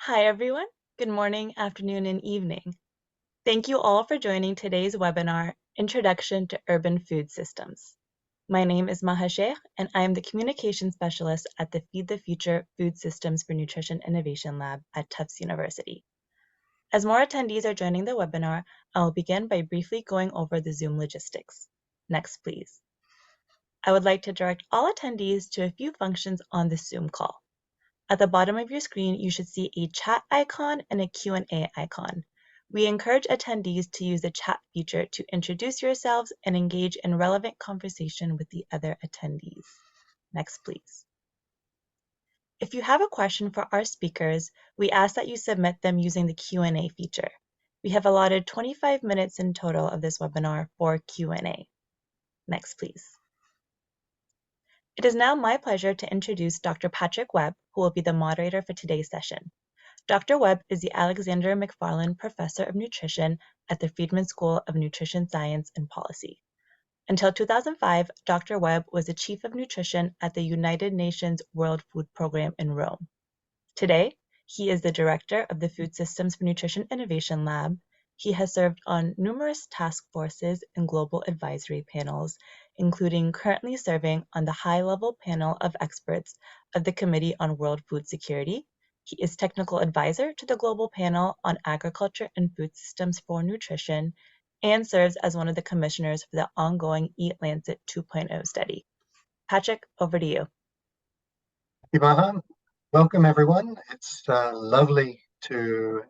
Hi, everyone. Good morning, afternoon, and evening. Thank you all for joining today's webinar, Introduction to Urban Food Systems. My name is Maha Sheikh, and I am the Communication Specialist at the Feed the Future Food Systems for Nutrition Innovation Lab at Tufts University. As more attendees are joining the webinar, I will begin by briefly going over the Zoom logistics. Next, please. I would like to direct all attendees to a few functions on this Zoom call. At the bottom of your screen, you should see a chat icon and a Q&A icon. We encourage attendees to use the chat feature to introduce yourselves and engage in relevant conversation with the other attendees. Next, please. If you have a question for our speakers, we ask that you submit them using the Q&A feature. We have allotted 25 minutes in total of this webinar for Q&A. Next, please. It is now my pleasure to introduce Dr. Patrick Webb, who will be the moderator for today's session. Dr. Webb is the Alexander McFarland Professor of Nutrition at the Friedman School of Nutrition Science and Policy. Until 2005, Dr. Webb was the Chief of Nutrition at the United Nations World Food Program in Rome. Today, he is the Director of the Food Systems for Nutrition Innovation Lab. He has served on numerous task forces and global advisory panels, including currently serving on the high-level panel of experts of the Committee on World Food Security. He is technical advisor to the global panel on agriculture and food systems for nutrition, and serves as one of the commissioners for the ongoing Eat Lancet 2.0 study. Patrick, over to you. Thank you, Maha. Welcome, everyone. It's lovely to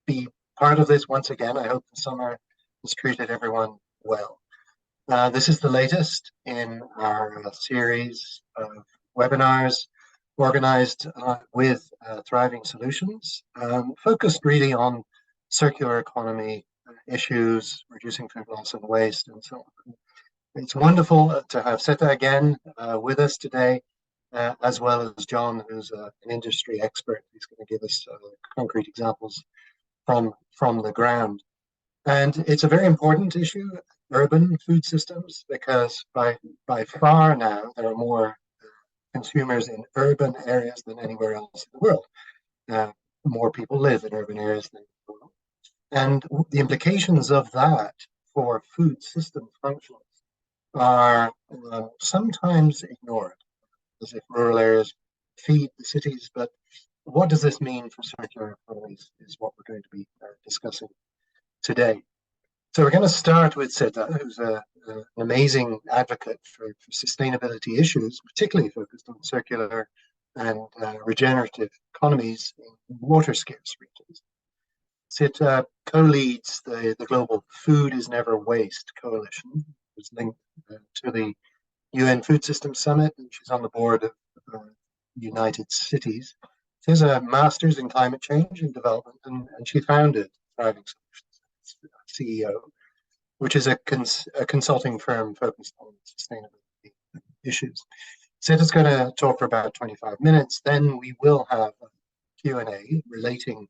be part of this once again. I hope the summer has treated everyone well. This is the latest in our series of webinars organized with Thriving Solutions, focused really on circular economy issues, reducing food loss and waste, and so on. It's wonderful to have Seta again with us today, as well as John, who's an industry expert. He's going to give us concrete examples from the ground. And it's a very important issue, urban food systems, because by far now there are more consumers in urban areas than anywhere else in the world. More people live in urban areas than in the world. And the implications of that for food system functions are sometimes ignored, as if rural areas feed the cities. But what does this mean for circular economies is what we're going to be discussing today. So we're going to start with Seta, who's an amazing advocate for sustainability issues, particularly focused on circular and regenerative economies in water-scarce regions. Seta co-leads the Global Food is Never Waste Coalition, which is linked to the UN Food Systems Summit, and she's on the board of United Cities. She has a master's in climate change and development, and she founded Thriving Solutions, CEO, which is a consulting firm focused on sustainability issues. Seta's going to talk for about 25 minutes. Then we will have a Q&A relating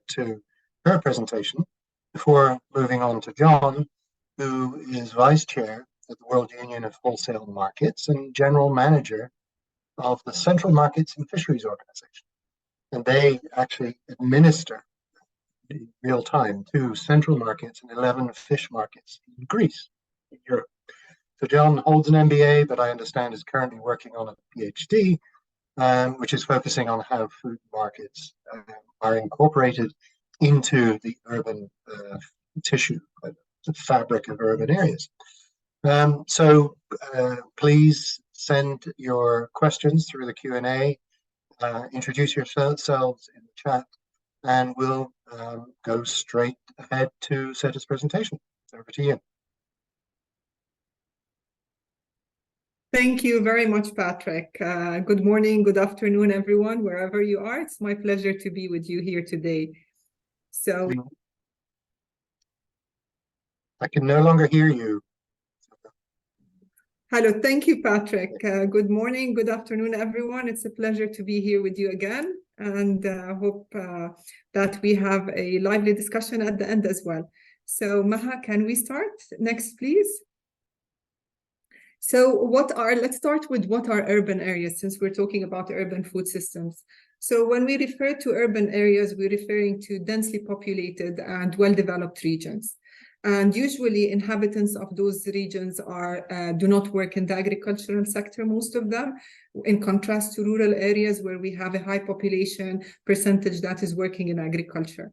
to her presentation before moving on to John, who is vice chair at the World Union of Wholesale Markets and general manager of the Central Markets and Fisheries Organization. And they actually administer in real time 2 central markets and 11 fish markets in Greece, in Europe. So John holds an MBA, but I understand is currently working on a PhD, which is focusing on how food markets are incorporated into the urban tissue, the fabric of urban areas. So please send your questions through the Q&A, introduce yourselves in the chat, and we'll go straight ahead to Seta's presentation. Over to you. Thank you very much, Patrick. Good morning, good afternoon, everyone, wherever you are. It's my pleasure to be with you here today. So I can no longer hear you. Hello, thank you, Patrick. Good morning, good afternoon, everyone. It's a pleasure to be here with you again, and hope that we have a lively discussion at the end as well. So Maha, can we start? Next, please. So let's start with what are urban areas, since we're talking about urban food systems. So when we refer to urban areas, we're referring to densely populated and well-developed regions. And usually inhabitants of those regions do not work in the agricultural sector, most of them, in contrast to rural areas where we have a high population percentage that is working in agriculture.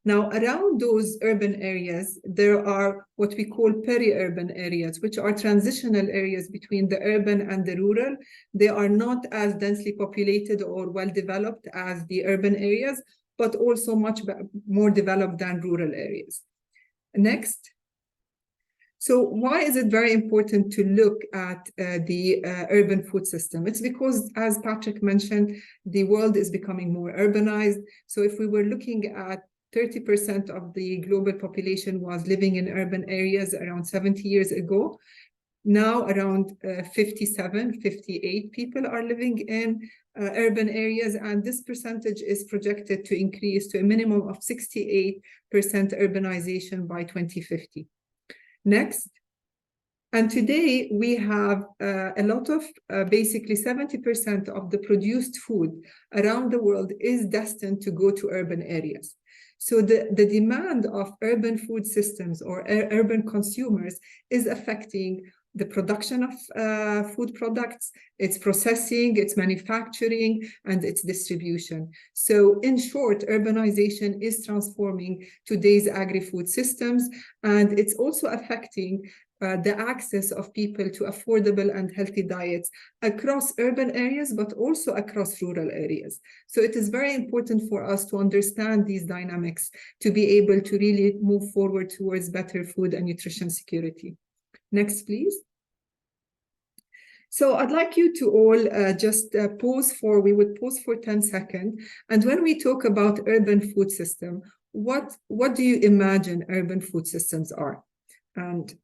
Now, around those urban areas, there are what we call peri-urban areas, which are transitional areas between the urban and the rural. They are not as densely populated or well-developed as the urban areas, but also much more developed than rural areas. Next. So why is it very important to look at the urban food system? It's because, as Patrick mentioned, the world is becoming more urbanized. So if we were looking at 30% of the global population was living in urban areas around 70 years ago. Now around 58 people are living in urban areas, and this percentage is projected to increase to a minimum of 68% urbanization by 2050. Next. And today we have a lot of, basically 70% of the produced food around the world is destined to go to urban areas. So the demand of urban food systems or urban consumers is affecting the production of food products, its processing, its manufacturing, and its distribution. So in short, urbanization is transforming today's agri-food systems, and it's also affecting the access of people to affordable and healthy diets across urban areas, but also across rural areas. So it is very important for us to understand these dynamics to be able to really move forward towards better food and nutrition security. Next, please. So I'd like you to all just we would pause for 10 seconds. And when we talk about urban food system, what do you imagine urban food systems are? And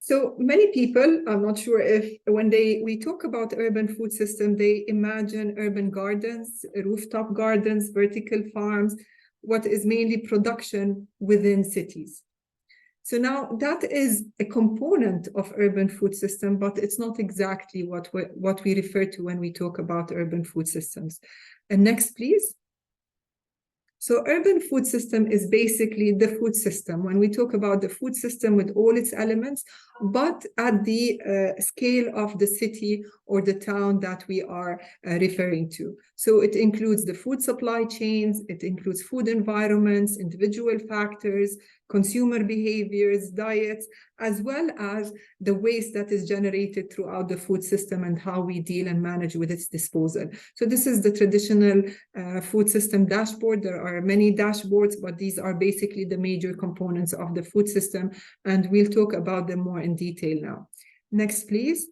so many people, I'm not sure if when we talk about urban food system, they imagine urban gardens, rooftop gardens, vertical farms, what is mainly production within cities. So now that is a component of urban food system, but it's not exactly what we refer to when we talk about urban food systems. And next, please. So urban food system is basically the food system. When we talk about the food system with all its elements, but at the scale of the city or the town that we are referring to. So it includes the food supply chains, it includes food environments, individual factors, consumer behaviors, diets, as well as the waste that is generated throughout the food system and how we deal and manage with its disposal. So this is the traditional food system dashboard. There are many dashboards, but these are basically the major components of the food system, and we'll talk about them more in detail now. Next, please.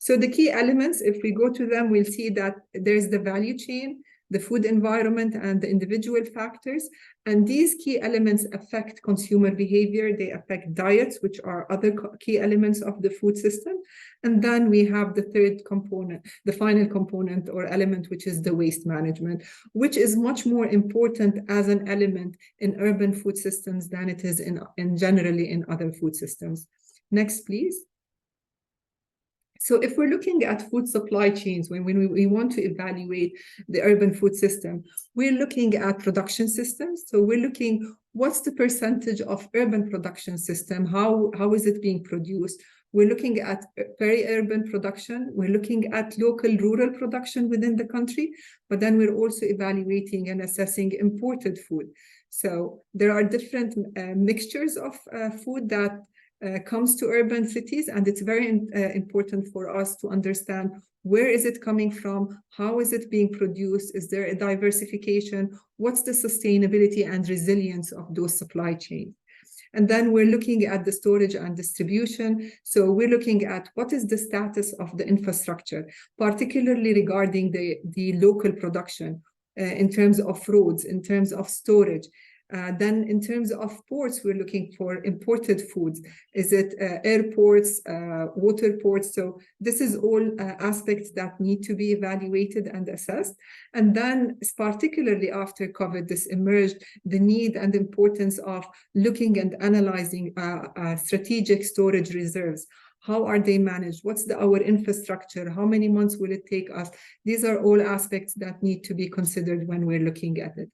So the key elements, if we go to them, we'll see that there's the value chain, the food environment, and the individual factors. And these key elements affect consumer behavior. They affect diets, which are other key elements of the food system. And then we have the third component, the final component or element, which is the waste management, which is much more important as an element in urban food systems than it is in generally in other food systems. Next, please. So if we're looking at food supply chains, when we want to evaluate the urban food system, we're looking at production systems. So we're looking, what's the percentage of urban production system? How is it being produced? We're looking at peri-urban production. We're looking at local rural production within the country, but then we're also evaluating and assessing imported food. So there are different mixtures of food that comes to urban cities, and it's very important for us to understand where is it coming from, how is it being produced, is there a diversification, what's the sustainability and resilience of those supply chains. And then we're looking at the storage and distribution. So we're looking at what is the status of the infrastructure, particularly regarding the local production in terms of roads, in terms of storage. Then in terms of ports, we're looking for imported foods. Is it airports, water ports? So this is all aspects that need to be evaluated and assessed. And then particularly after COVID, this emerged the need and importance of looking and analyzing strategic storage reserves. How are they managed? What's our infrastructure? How many months will it take us? These are all aspects that need to be considered when we're looking at it.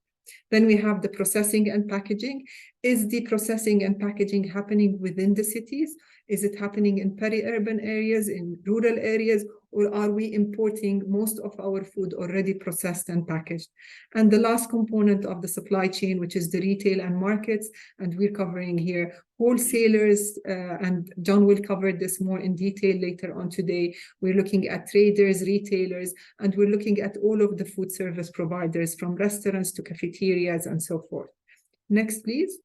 Then we have the processing and packaging. Is the processing and packaging happening within the cities? Is it happening in peri-urban areas, in rural areas, or are we importing most of our food already processed and packaged? And the last component of the supply chain, which is the retail and markets, and we're covering here wholesalers, and John will cover this more in detail later on today. We're looking at traders, retailers, and we're looking at all of the food service providers, from restaurants to cafeterias and so forth. Next, please.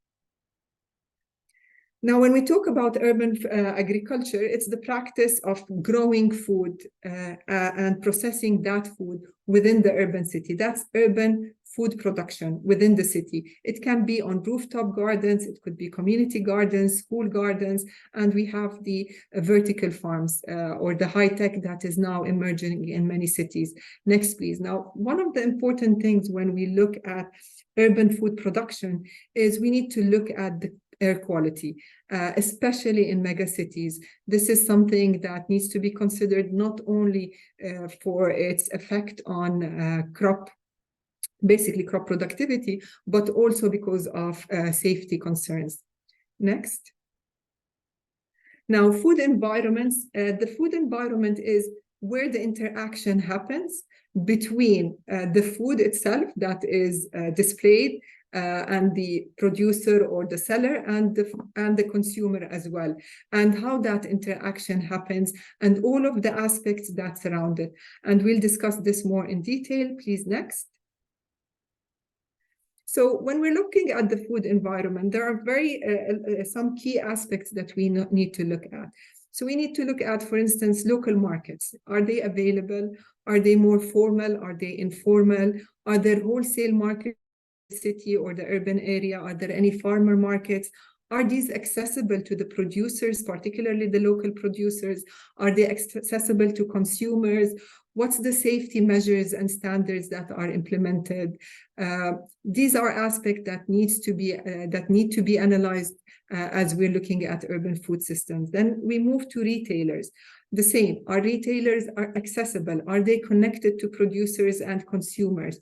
Now, when we talk about urban agriculture, it's the practice of growing food and processing that food within the urban city. That's urban food production within the city. It can be on rooftop gardens, it could be community gardens, school gardens, and we have the vertical farms or the high tech that is now emerging in many cities. Next, please. Now, one of the important things when we look at urban food production is we need to look at the air quality, especially in megacities. This is something that needs to be considered not only for its effect on crop productivity, but also because of safety concerns. Next. Now, food environments. The food environment is where the interaction happens between the food itself that is displayed and the producer or the seller and the consumer as well, and how that interaction happens and all of the aspects that surround it. And we'll discuss this more in detail. Please, next. So when we're looking at the food environment, there are some key aspects that we need to look at. So we need to look at, for instance, local markets. Are they available? Are they more formal? Are they informal? Are there wholesale markets in the city or the urban area? Are there any farmer markets? Are these accessible to the producers, particularly the local producers? Are they accessible to consumers? What's the safety measures and standards that are implemented? These are aspects that need to be analyzed as we're looking at urban food systems. Then we move to retailers. The same. Are retailers accessible? Are they connected to producers and consumers?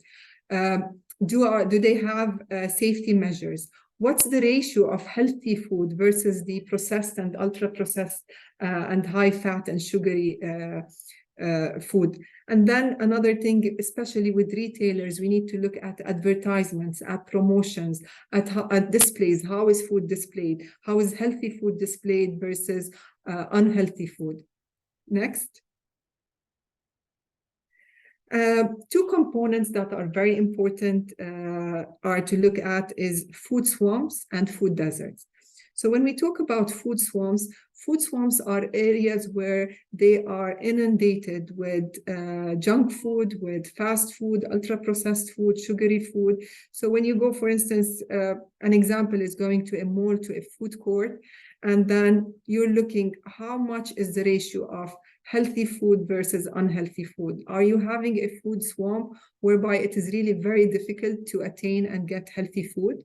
Do they have safety measures? What's the ratio of healthy food versus the processed and ultra-processed and high-fat and sugary food? And then another thing, especially with retailers, we need to look at advertisements, at promotions, at displays. How is food displayed? How is healthy food displayed versus unhealthy food? Next. Two components that are very important are to look at is food swamps and food deserts. So when we talk about food swamps are areas where they are inundated with junk food, with fast food, ultra-processed food, sugary food. So when you go, for instance, an example is going to a mall, to a food court, and then you're looking how much is the ratio of healthy food versus unhealthy food. Are you having a food swamp whereby it is really very difficult to attain and get healthy food?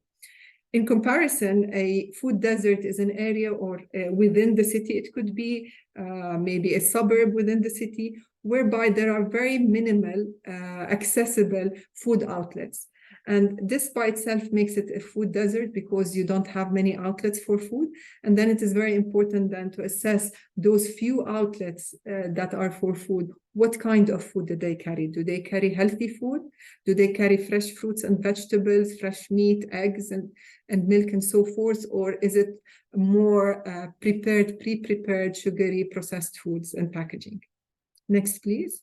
In comparison, a food desert is an area or within the city. It could be maybe a suburb within the city whereby there are very minimal accessible food outlets. And this by itself makes it a food desert because you don't have many outlets for food. And then it is very important then to assess those few outlets that are for food. What kind of food do they carry? Do they carry healthy food? Do they carry fresh fruits and vegetables, fresh meat, eggs, and milk and so forth? Or is it more pre-prepared, sugary, processed foods and packaging? Next, please.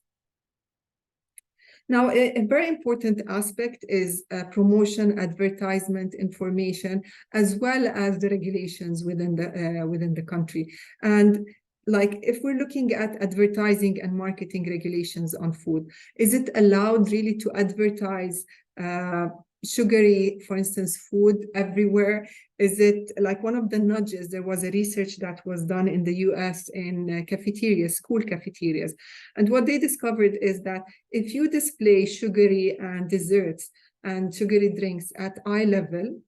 Now, a very important aspect is promotion, advertisement, information, as well as the regulations within the country. And like if we're looking at advertising and marketing regulations on food, is it allowed really to advertise sugary, for instance, food everywhere? Is it like one of the nudges? There was a research that was done in the US in cafeterias, school cafeterias. And what they discovered is that if you display sugary and desserts and sugary drinks at eye level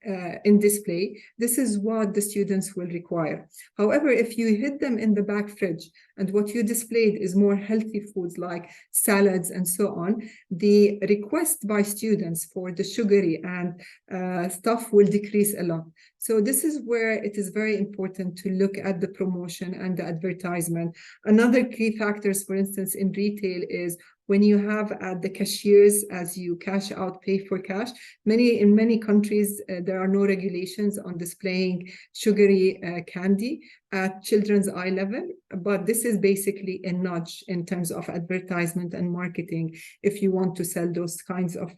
in display, this is what the students will require. However, if you hid them in the back fridge and what you displayed is more healthy foods like salads and so on, the request by students for the sugary and stuff will decrease a lot. So this is where it is very important to look at the promotion and the advertisement. Another key factors, for instance, in retail is when you have at the cashiers, as you cash out, pay for cash. In many countries, there are no regulations on displaying sugary candy at children's eye level, but this is basically a nudge in terms of advertisement and marketing. If you want to sell those kinds of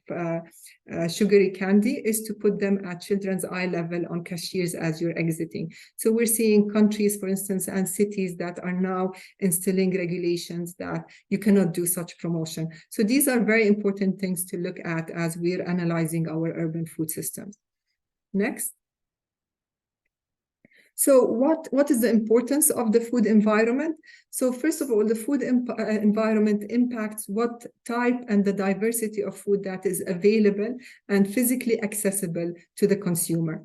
sugary candy, is to put them at children's eye level on cashiers as you're exiting. So we're seeing countries, for instance, and cities that are now instilling regulations that you cannot do such promotion. So these are very important things to look at as we're analyzing our urban food systems. Next. So what is the importance of the food environment? So first of all, the food environment impacts what type and the diversity of food that is available and physically accessible to the consumer.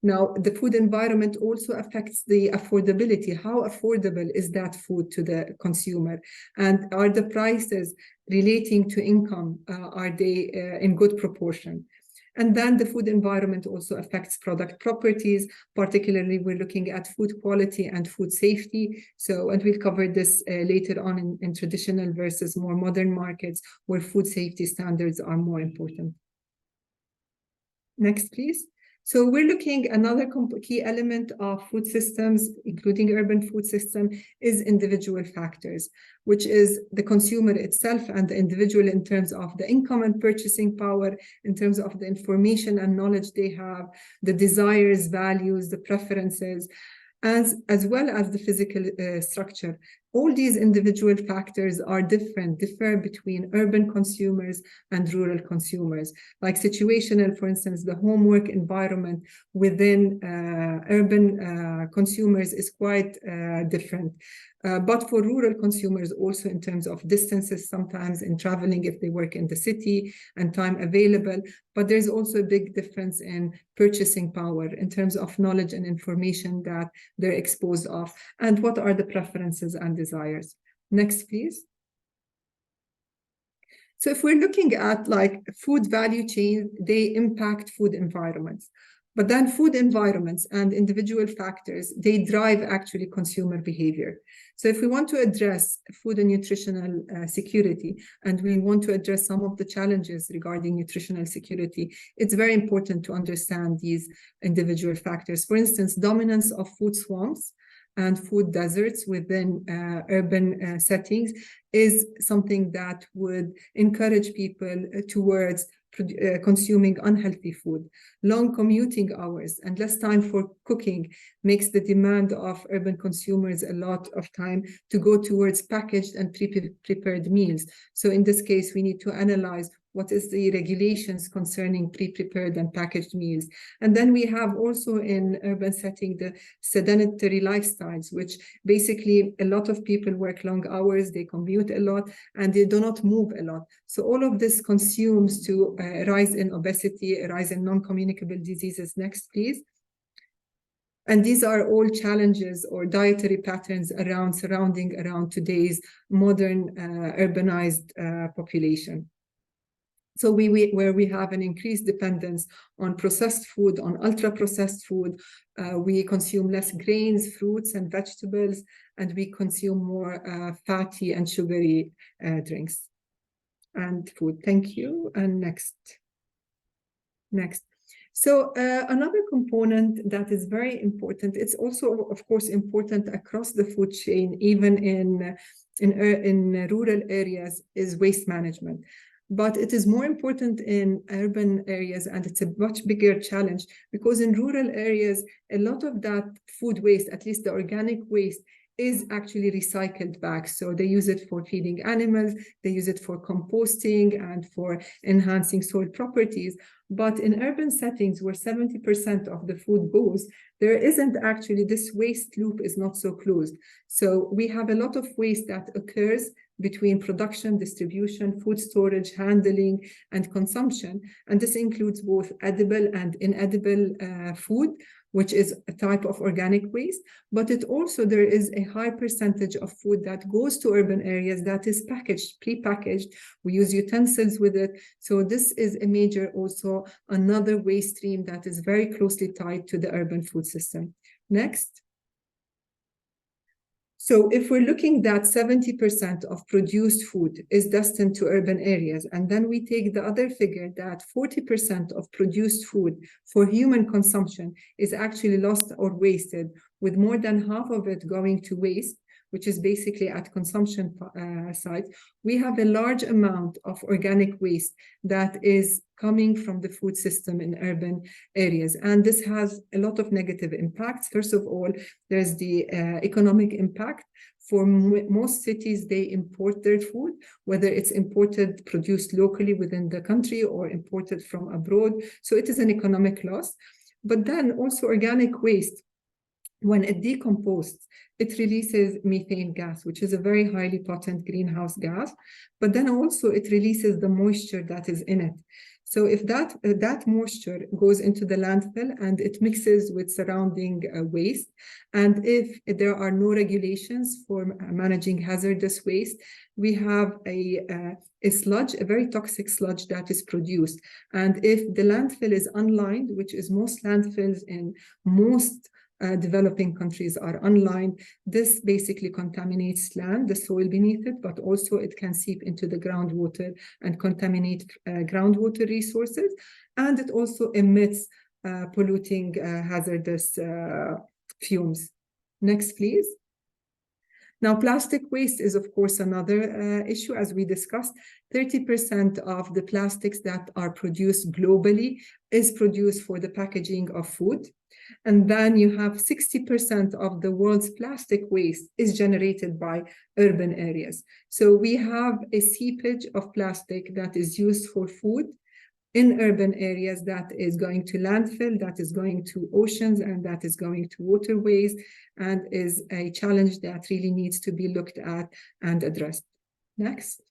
Now, the food environment also affects the affordability. How affordable is that food to the consumer? And are the prices relating to income, are they in good proportion? And then the food environment also affects product properties. Particularly, we're looking at food quality and food safety. So, and we'll cover this later on in traditional versus more modern markets where food safety standards are more important. Next, please. So we're looking, another key element of food systems, including urban food system, is individual factors, which is the consumer itself and the individual in terms of the income and purchasing power, in terms of the information and knowledge they have, the desires, values, the preferences, as well as the physical structure. All these individual factors are differ between urban consumers and rural consumers. Like situational, for instance, the homework environment within urban consumers is quite different. But for rural consumers, also in terms of distances, sometimes in traveling if they work in the city and time available, but there's also a big difference in purchasing power in terms of knowledge and information that they're exposed of, and what are the preferences and desires. Next, please. So if we're looking at like food value chain, they impact food environments. But then food environments and individual factors, they drive actually consumer behavior. So if we want to address food and nutritional security, and we want to address some of the challenges regarding nutritional security, it's very important to understand these individual factors. For instance, dominance of food swamps and food deserts within urban settings is something that would encourage people towards consuming unhealthy food. Long commuting hours and less time for cooking makes the demand of urban consumers a lot of time to go towards packaged and prepared meals. So in this case, we need to analyze what is the regulations concerning pre-prepared and packaged meals. And then we have also in urban setting the sedentary lifestyles, which basically a lot of people work long hours, they commute a lot, and they do not move a lot. So all of this consumes to a rise in obesity, a rise in non-communicable diseases. Next, please. And these are all challenges or dietary patterns surrounding today's modern urbanized population. So where we have an increased dependence on processed food, on ultra-processed food, we consume less grains, fruits, and vegetables, and we consume more fatty and sugary drinks and food. Thank you. And next. So another component that is very important, it's also, of course, important across the food chain, even in rural areas, is waste management. But it is more important in urban areas, and it's a much bigger challenge because in rural areas, a lot of that food waste, at least the organic waste, is actually recycled back. So they use it for feeding animals, they use it for composting and for enhancing soil properties. But in urban settings where 70% of the food goes, there isn't actually, this waste loop is not so closed. So we have a lot of waste that occurs between production, distribution, food storage, handling, and consumption. And this includes both edible and inedible food, which is a type of organic waste, but it also, there is a high percentage of food that goes to urban areas that is packaged, pre-packaged. We use utensils with it. So this is a major, also another waste stream that is very closely tied to the urban food system. Next. So if we're looking that 70% of produced food is destined to urban areas, and then we take the other figure that 40% of produced food for human consumption is actually lost or wasted, with more than half of it going to waste, which is basically at consumption sites, we have a large amount of organic waste that is coming from the food system in urban areas. And this has a lot of negative impacts. First of all, there's the economic impact. For most cities, they import their food, whether it's imported, produced locally within the country or imported from abroad. So it is an economic loss. But then also organic waste, when it decomposes, it releases methane gas, which is a very highly potent greenhouse gas. But then also it releases the moisture that is in it. So if that moisture goes into the landfill and it mixes with surrounding waste, and if there are no regulations for managing hazardous waste, we have a sludge, a very toxic sludge that is produced. And if the landfill is unlined, which is most landfills in most developing countries are unlined, this basically contaminates land, the soil beneath it, but also it can seep into the groundwater and contaminate groundwater resources. And it also emits polluting hazardous fumes. Next, please. Now, plastic waste is, of course, another issue. As we discussed, 30% of the plastics that are produced globally is produced for the packaging of food. And then you have 60% of the world's plastic waste is generated by urban areas. So we have a seepage of plastic that is used for food in urban areas that is going to landfill, that is going to oceans, and that is going to waterways, and is a challenge that really needs to be looked at and addressed. Next.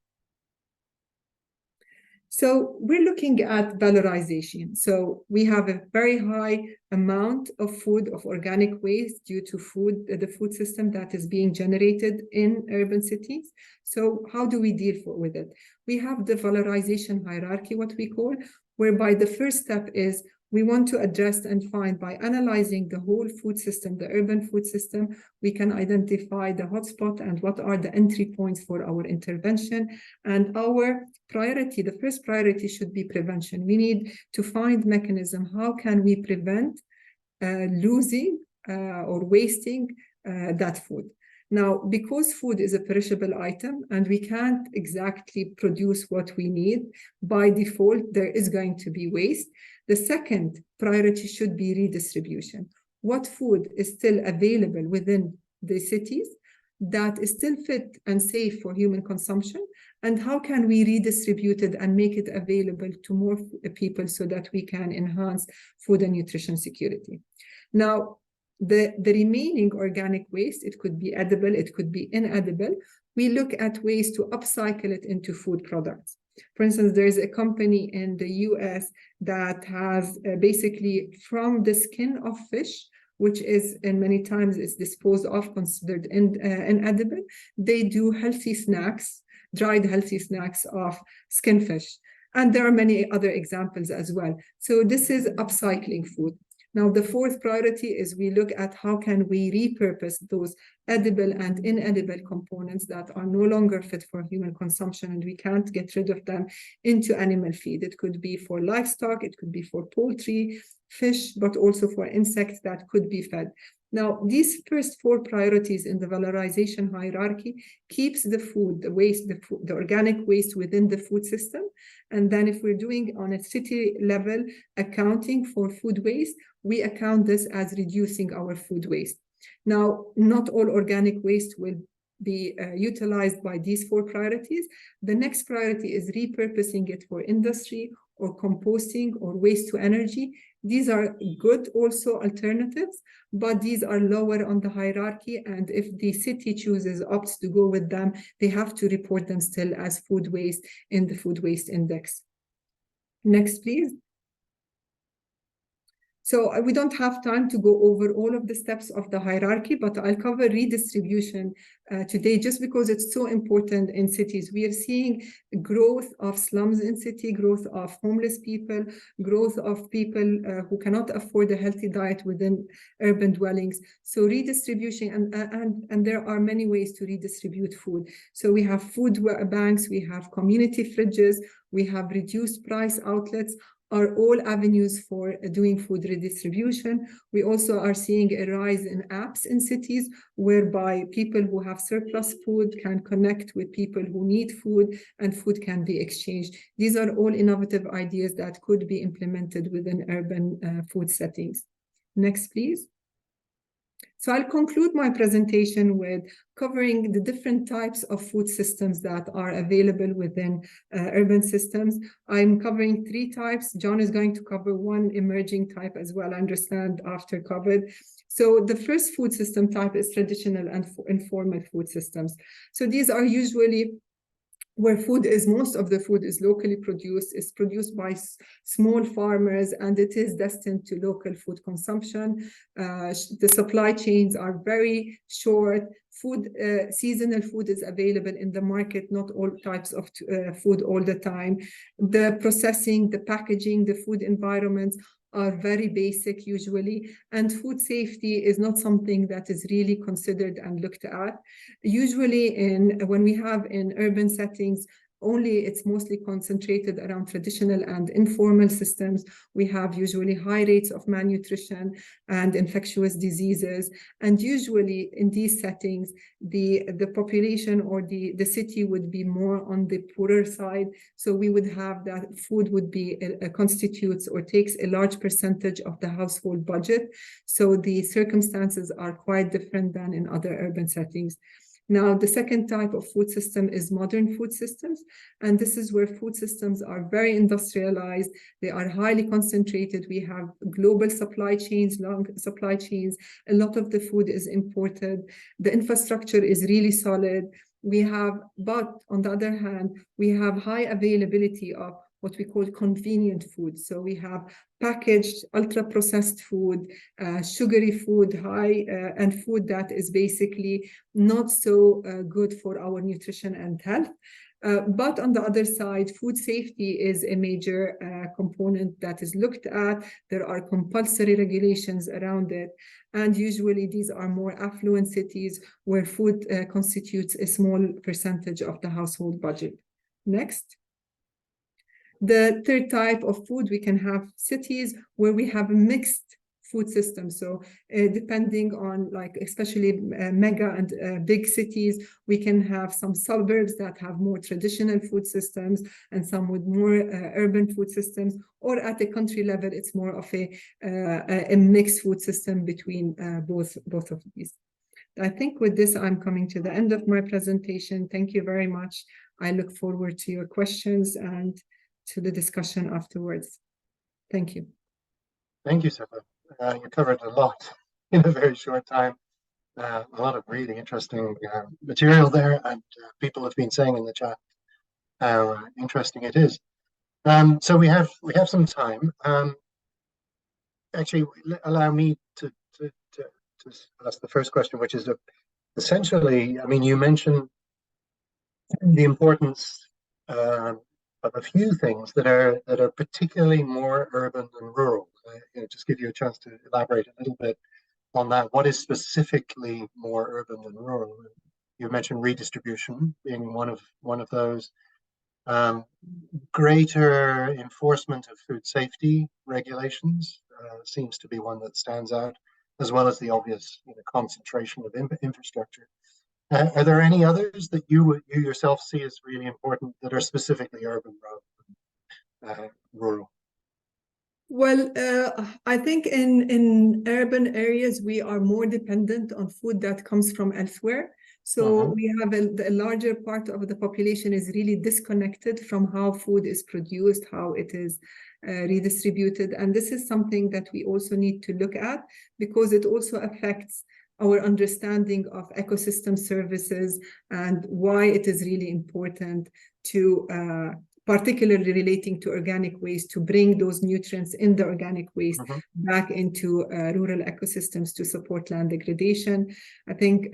So we're looking at valorization. So we have a very high amount of food, of organic waste due to the food system that is being generated in urban cities. So how do we deal with it? We have the valorization hierarchy, what we call, whereby the first step is we want to address and find, by analyzing the whole food system, the urban food system, we can identify the hotspot and what are the entry points for our intervention. And our priority, the first priority should be prevention. We need to find mechanism. How can we prevent losing or wasting that food? Now, because food is a perishable item and we can't exactly produce what we need, by default, there is going to be waste. The second priority should be redistribution. What food is still available within the cities that is still fit and safe for human consumption, and how can we redistribute it and make it available to more people so that we can enhance food and nutrition security. Now, the remaining organic waste, it could be edible, it could be inedible. We look at ways to upcycle it into food products. For instance, there's a company in the US that has basically from the skin of fish, which is, and many times is disposed of, considered inedible, they do healthy snacks, dried healthy snacks of skin fish. And there are many other examples as well. So this is upcycling food. Now, the fourth priority is we look at how can we repurpose those edible and inedible components that are no longer fit for human consumption and we can't get rid of them into animal feed. It could be for livestock, it could be for poultry, fish, but also for insects that could be fed. Now, these first four priorities in the valorization hierarchy keeps the food, the waste, the organic waste within the food system. And then if we're doing on a city level accounting for food waste, we account this as reducing our food waste. Now, not all organic waste will be utilized by these 4 priorities. The next priority is repurposing it for industry or composting or waste to energy. These are good also alternatives, but these are lower on the hierarchy. And if the city opts to go with them, they have to report them still as food waste in the food waste index. Next, please. So we don't have time to go over all of the steps of the hierarchy, but I'll cover redistribution today just because it's so important in cities. We are seeing growth of slums in city, growth of homeless people, growth of people who cannot afford a healthy diet within urban dwellings. So redistribution, and there are many ways to redistribute food. So we have food banks, we have community fridges, we have reduced price outlets, are all avenues for doing food redistribution. We also are seeing a rise in apps in cities whereby people who have surplus food can connect with people who need food and food can be exchanged. These are all innovative ideas that could be implemented within urban food settings. Next, please. So I'll conclude my presentation with covering the different types of food systems that are available within urban systems. I'm covering 3 types. John is going to cover 1 emerging type as well, I understand, after COVID. So the first food system type is traditional and informal food systems. So these are usually where most of the food is locally produced, is produced by small farmers, and it is destined to local food consumption. The supply chains are very short. Seasonal food is available in the market, not all types of food all the time. The processing, the packaging, the food environments are very basic usually, and food safety is not something that is really considered and looked at. Usually when we have in urban settings, it's mostly concentrated around traditional and informal systems. We have usually high rates of malnutrition and infectious diseases. And usually in these settings, the population or the city would be more on the poorer side. So we would have that food would be constitutes or takes a large percentage of the household budget. So the circumstances are quite different than in other urban settings. Now, the second type of food system is modern food systems. And this is where food systems are very industrialized. They are highly concentrated. We have global supply chains, long supply chains. A lot of the food is imported. The infrastructure is really solid. But on the other hand, we have high availability of what we call convenient food. So we have packaged, ultra-processed food, sugary food, and food that is basically not so good for our nutrition and health. But on the other side, food safety is a major component that is looked at. There are compulsory regulations around it. And usually these are more affluent cities where food constitutes a small percentage of the household budget. Next. The third type of food, we can have cities where we have a mixed food system. So depending on especially mega and big cities, we can have some suburbs that have more traditional food systems and some with more urban food systems, or at the country level, it's more of a mixed food system between both of these. I think with this, I'm coming to the end of my presentation. Thank you very much. I look forward to your questions and to the discussion afterwards. Thank you. Thank you, Safa. You covered a lot in a very short time. A lot of really interesting material there, and people have been saying in the chat how interesting it is. So we have some time. Actually, allow me to ask the first question, which is essentially, I mean, you mentioned the importance of a few things that are particularly more urban than rural. Just give you a chance to elaborate a little bit on that. What is specifically more urban than rural? You mentioned redistribution being one of those. Greater enforcement of food safety regulations seems to be one that stands out, as well as the obvious concentration of infrastructure. Are there any others that you yourself see as really important that are specifically urban rather than rural? Well, I think in urban areas, we are more dependent on food that comes from elsewhere. So Mm-hmm. we have a larger part of the population is really disconnected from how food is produced, how it is redistributed. And this is something that we also need to look at because it also affects our understanding of ecosystem services and why it is really important to particularly relating to organic waste, to bring those nutrients in the organic waste Mm-hmm. back into rural ecosystems to support land degradation. I think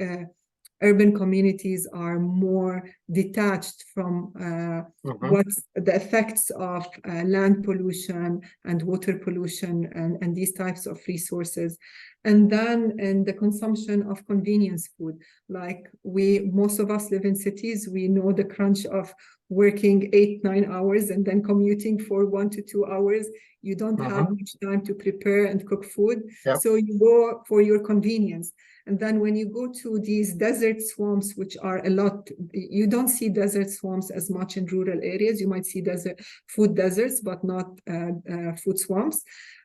urban communities are more detached from Mm-hmm. what's the effects of land pollution and water pollution and these types of resources. And then in the consumption of convenience food, like most of us live in cities, we know the crunch of working 8-9 hours and then commuting for 1 to 2 hours. You don't have Mm-hmm. much time to prepare and cook food. Yep. So you go for your convenience. And then when you go to these desert swamps, which are a lot, you don't see desert swamps as much in rural areas. You might see food deserts, but not food swamps.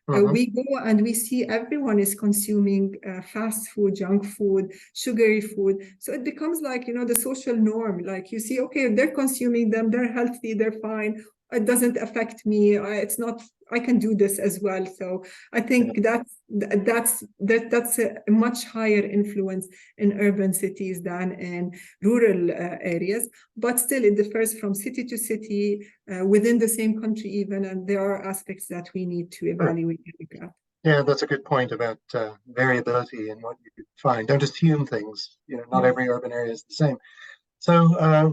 Mm-hmm. We go and we see everyone is consuming fast food, junk food, sugary food. So it becomes like, the social norm. Like you see, okay, they're consuming them, they're healthy, they're fine. It doesn't affect me. I can do this as well. So I think that's a much higher influence in urban cities than in rural areas. But still, it differs from city to city, within the same country even, and there are aspects that we need to Sure. evaluate and look at. Yeah, that's a good point about variability in what you find. Don't assume things. Not every urban area is the same. So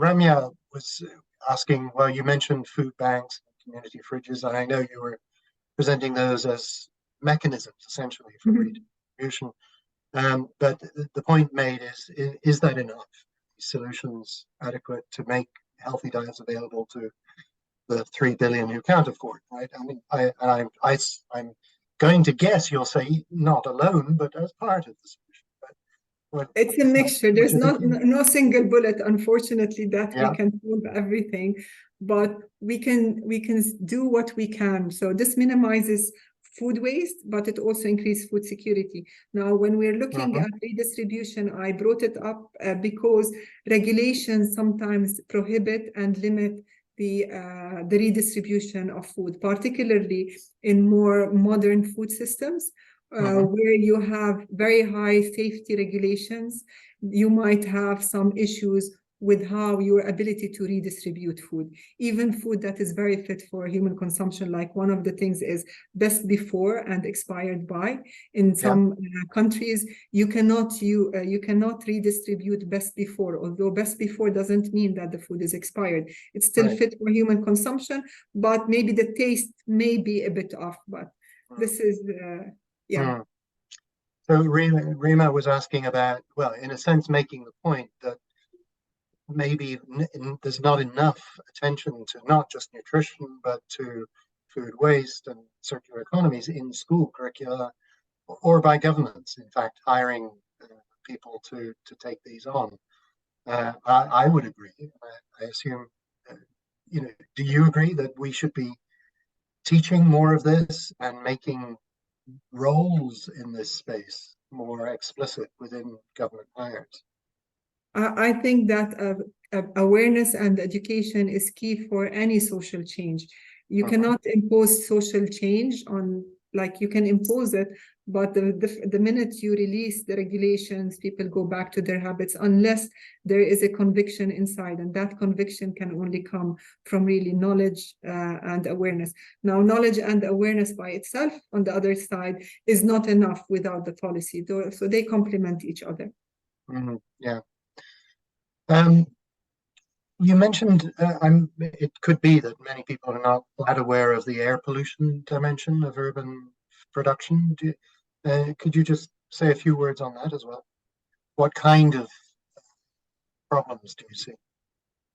Ramya was asking, well, you mentioned food banks and community fridges, and I know you were presenting those as mechanisms essentially for redistribution. But the point made is that enough? Solutions adequate to make healthy diets available to the 3 billion who can't afford, right? I mean, I'm going to guess you'll say not alone, but as part of the solution. It's a mixture. What There's you not thinking? no single bullet, unfortunately, that we Yeah. can solve everything, but we can do what we can. So this minimizes food waste, but it also increases food security. Now, when we're looking Mm-hmm. at redistribution, I brought it up because regulations sometimes prohibit and limit the redistribution of food, particularly in more modern food systems. Where you have very high safety regulations, you might have some issues with how your ability to redistribute food, even food that is very fit for human consumption. Like one of the things is best before and expired by. In some countries, you cannot redistribute best before, although best before doesn't mean that the food is expired. It's still fit for human consumption, but maybe the taste may be a bit off. But this is yeah. So Rima was asking about, well, in a sense, making the point that maybe there's not enough attention to not just nutrition, but to food waste and circular economies in school curricula or by governments, in fact, hiring people to take these on. I would agree. I assume, do you agree that we should be teaching more of this and making roles in this space more explicit within government hires? I think that awareness and education is key for any social change. You cannot impose social change like you can impose it, but the minute you release the regulations, people go back to their habits unless there is a conviction inside, and that conviction can only come from really knowledge and awareness. Now, knowledge and awareness by itself, on the other side, is not enough without the policy, so they complement each other. Yeah. You mentioned, it could be that many people are not that aware of the air pollution dimension of urban production. Could you just say a few words on that as well? What kind of problems do you see?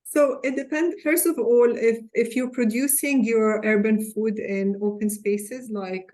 So it depends, first of all, if you're producing your urban food in open spaces like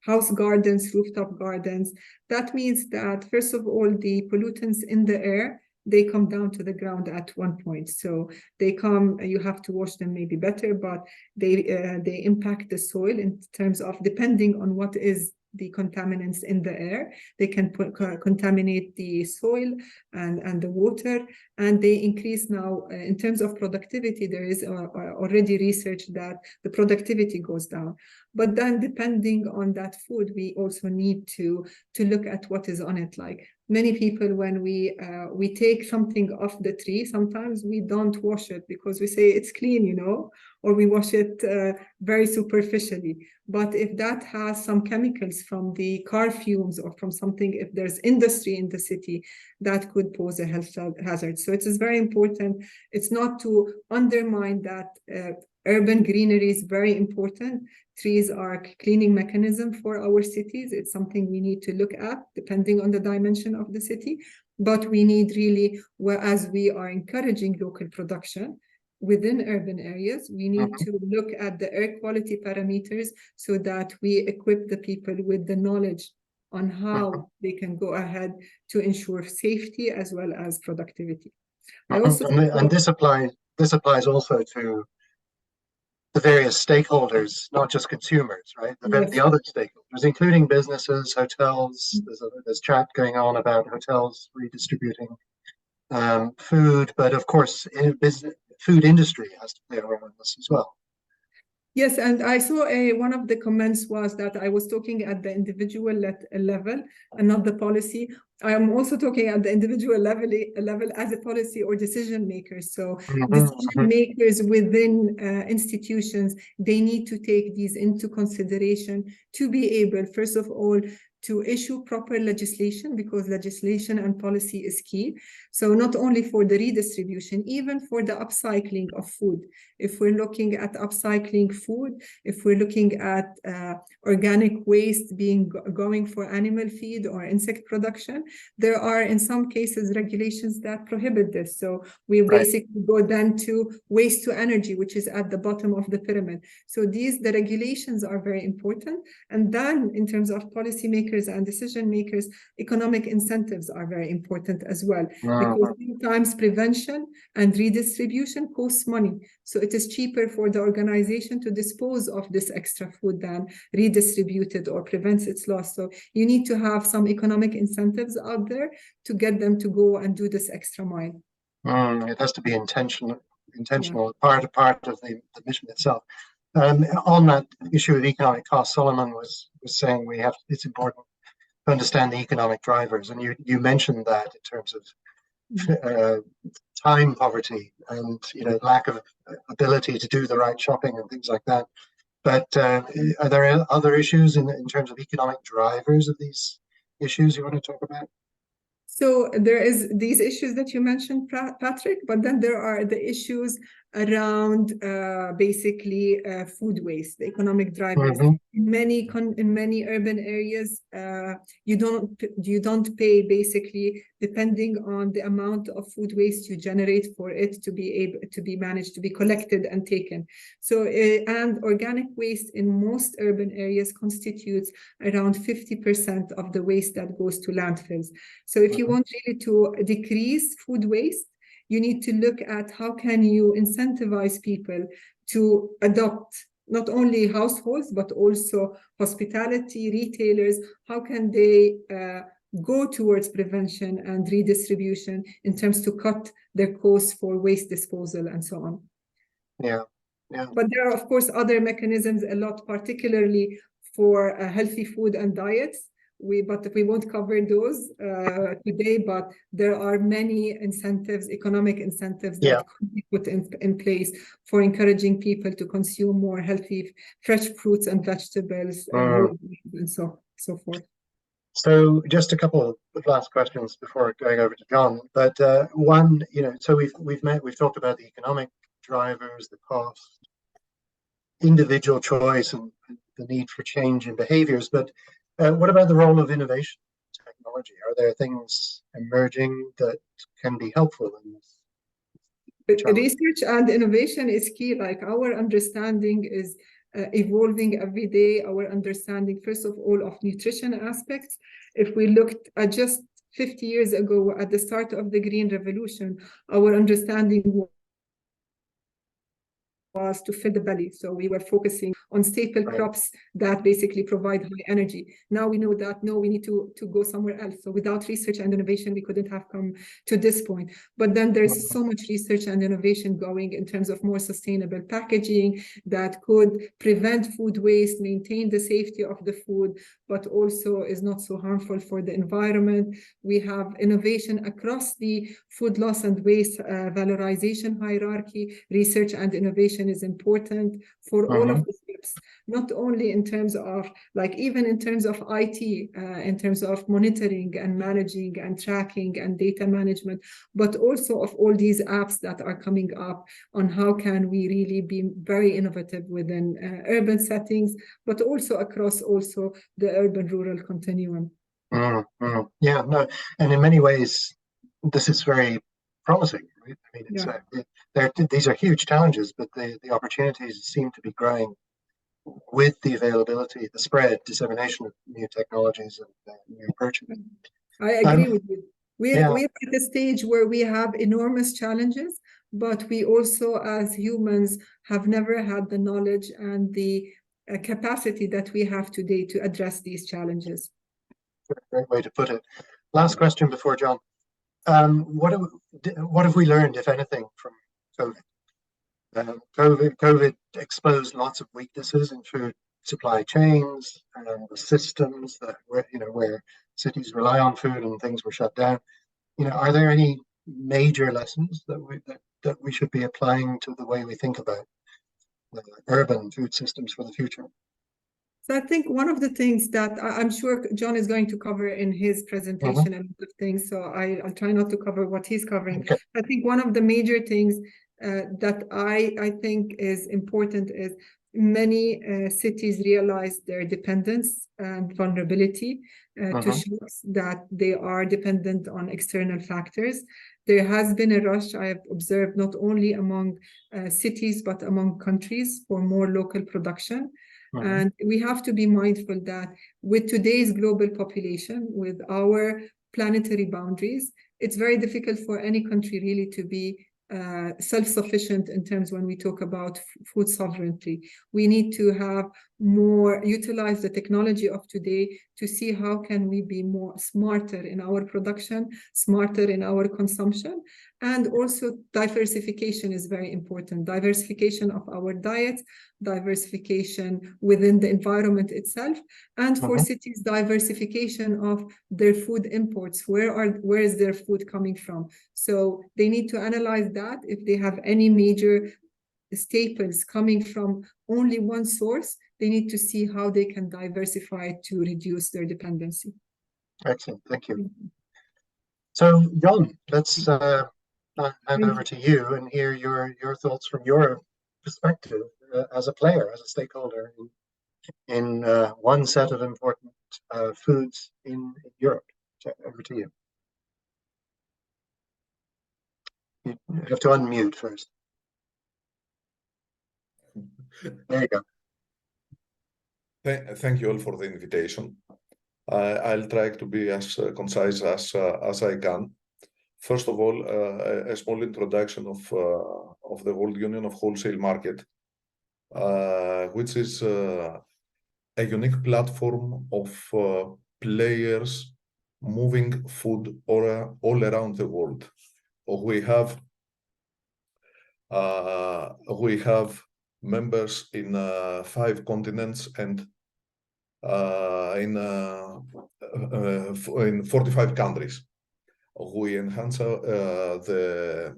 house gardens, rooftop gardens, that means that, first of all, the pollutants in the air they come down to the ground at one point. So they come, you have to wash them maybe better, but they impact the soil in terms of, depending on what is the contaminants in the air, they can contaminate the soil and the water, and they increase now in terms of productivity. There is already research that the productivity goes down. But then depending on that food, we also need to look at what is on it. Like many people, when we take something off the tree, sometimes we don't wash it because we say it's clean, you know, or we wash it very superficially. But if that has some chemicals from the car fumes or from something, if there's industry in the city, that could pose a health hazard. So it is very important. It's not to undermine that urban greenery is very important. Trees are a cleaning mechanism for our cities. It's something we need to look at depending on the dimension of the city. But we need really, as we are encouraging local production within urban areas, we need to look at the air quality parameters so that we equip the people with the knowledge on how they can go ahead to ensure safety as well as productivity. I also and this applies also to the various stakeholders, not just consumers, right? The other stakeholders, including businesses, hotels. There's chat going on about hotels redistributing food, but of course, food industry has to play a role in this as well. Yes, and I saw one of the comments was that I was talking at the individual level and not the policy. I am also talking at the individual level as a policy or decision maker. So decision makers within institutions, they need to take these into consideration to be able, first of all, to issue proper legislation, because legislation and policy is key. So not only for the redistribution, even for the upcycling of food. If we're looking at upcycling food, if we're looking at organic waste going for animal feed or insect production, there are in some cases regulations that prohibit this. So we basically go then to waste to energy, which is at the bottom of the pyramid. So the regulations are very important. And then in terms of policymakers and decision makers, economic incentives are very important as well, because sometimes prevention and redistribution costs money. So it is cheaper for the organization to dispose of this extra food than redistribute it or prevents its loss. So you need to have some economic incentives out there to get them to go and do this extra mile. It has to be intentional, part of the mission itself. On that issue of economic cost, Solomon was saying it's important to understand the economic drivers, and you mentioned that in terms of time poverty and lack of ability to do the right shopping and things like that. But are there other issues in terms of economic drivers of these issues you want to talk about? So there is these issues that you mentioned, Patrick, but then there are the issues around basically food waste, the economic drivers. In many urban areas, you don't pay basically depending on the amount of food waste you generate for it to be able to be managed to be collected and taken. So and organic waste in most urban areas constitutes around 50% of the waste that goes to landfills. So if you want really to decrease food waste, you need to look at how can you incentivize people to adopt not only households, but also hospitality, retailers. How can they go towards prevention and redistribution in terms to cut their costs for waste disposal and so on? Yeah. But there are, of course, other mechanisms a lot, particularly for healthy food and diets. But we won't cover those today, but there are many incentives, economic incentives that could be put in place for encouraging people to consume more healthy, fresh fruits and vegetables and so forth. So just a couple of last questions before going over to John. But one, so we've talked about the economic drivers, the cost, individual choice, and the need for change in behaviors. But what about the role of innovation technology? Are there things emerging that can be helpful in this? Research and innovation is key. Like our understanding is evolving every day. Our understanding, first of all, of nutrition aspects. If we looked at just 50 years ago, at the start of the Green Revolution, our understanding was to fill the belly. So we were focusing on staple crops that basically provide high energy. Now we know that, no, we need to go somewhere else. So without research and innovation, we couldn't have come to this point. But then there's so much research and innovation going in terms of more sustainable packaging that could prevent food waste, maintain the safety of the food, but also is not so harmful for the environment. We have innovation across the food loss and waste valorization hierarchy. Research and innovation is important for all of the steps, not only in terms of, like, even in terms of IT, in terms of monitoring and managing and tracking and data management, but also of all these apps that are coming up on how can we really be very innovative within urban settings, but also across also the urban-rural continuum. Yeah, no, and in many ways, this is very promising. Right? I mean, it's, these are huge challenges, but the opportunities seem to be growing with the availability, the spread, dissemination of new technologies and new approaches. I agree with you. We're at a stage where we have enormous challenges, but we also, as humans, have never had the knowledge and the capacity that we have today to address these challenges. Great way to put it. Last question before John. What have we learned, if anything, from COVID? COVID exposed lots of weaknesses in food supply chains and the systems that where cities rely on food and things were shut down. Are there any major lessons that we should be applying to the way we think about urban food systems for the future? So I think one of the things that I'm sure John is going to cover in his presentation and other things, so I'll try not to cover what he's covering. Okay. I think one of the major things that I think is important is many cities realize their dependence and vulnerability to shocks, that they are dependent on external factors. There has been a rush, I have observed, not only among cities, but among countries for more local production. And we have to be mindful that with today's global population, with our planetary boundaries, it's very difficult for any country really to be self-sufficient in terms when we talk about food sovereignty. We need to have more, utilize the technology of today to see how can we be more smarter in our production, smarter in our consumption, and also diversification is very important. Diversification of our diet, diversification within the environment itself, and for cities, diversification of their food imports. Where is their food coming from? So they need to analyze that. If they have any major staples coming from only one source, they need to see how they can diversify to reduce their dependency. Excellent, thank you. So, John, let's hand over to you and hear your thoughts from your perspective as a player, as a stakeholder in one set of important foods in Europe. So, over to you. You have to unmute first. There you go. Thank you all for the invitation. I'll try to be as concise as I can. First of all, a small introduction of the World Union of Wholesale Market, which is a unique platform of players moving food all around the world. We have members in 5 continents and in 45 countries. We enhance the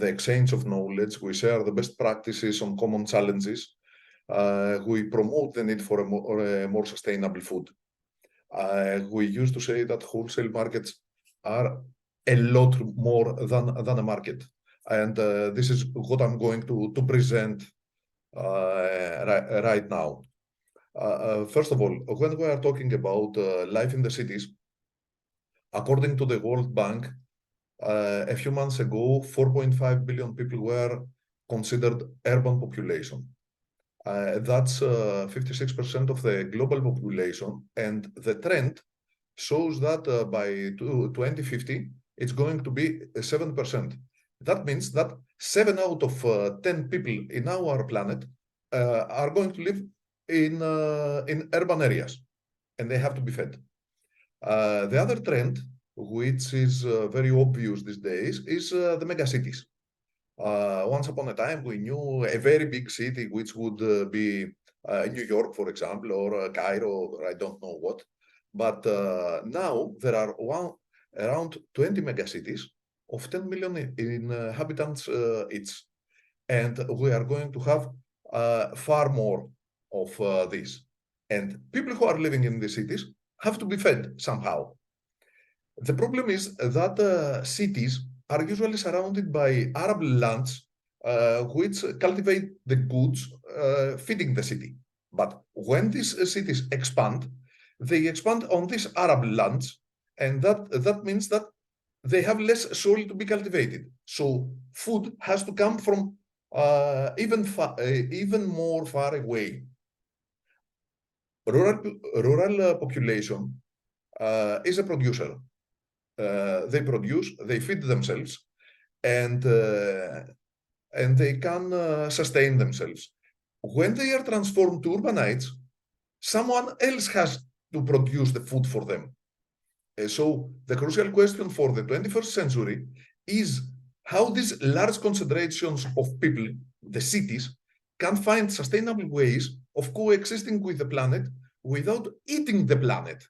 exchange of knowledge. We share the best practices on common challenges. We promote the need for a more sustainable food. We used to say that wholesale markets are a lot more than a market. And this is what I'm going to present right now. First of all, when we are talking about life in the cities, according to the World Bank, a few months ago, 4.5 billion people were considered urban population. That's 56% of the global population, and the trend shows that by 2050, it's going to be 7%. That means that 7 out of 10 people in our planet are going to live in urban areas, and they have to be fed. The other trend, which is very obvious these days, is the megacities. Once upon a time, we knew a very big city, which would be New York, for example, or Cairo, or I don't know what. But now there are around 20 megacities of 10 million inhabitants each. And we are going to have far more of this. And people who are living in the cities have to be fed somehow. The problem is that cities are usually surrounded by arable lands which cultivate the goods feeding the city. But when these cities expand, they expand on these arable lands, and that means that they have less soil to be cultivated. So food has to come from even more far away. Rural population is a producer. They produce, they feed themselves, and they can sustain themselves. When they are transformed to urbanites, someone else has to produce the food for them. So the crucial question for the 21st century is how these large concentrations of people, the cities, can find sustainable ways of coexisting with the planet without eating the planet.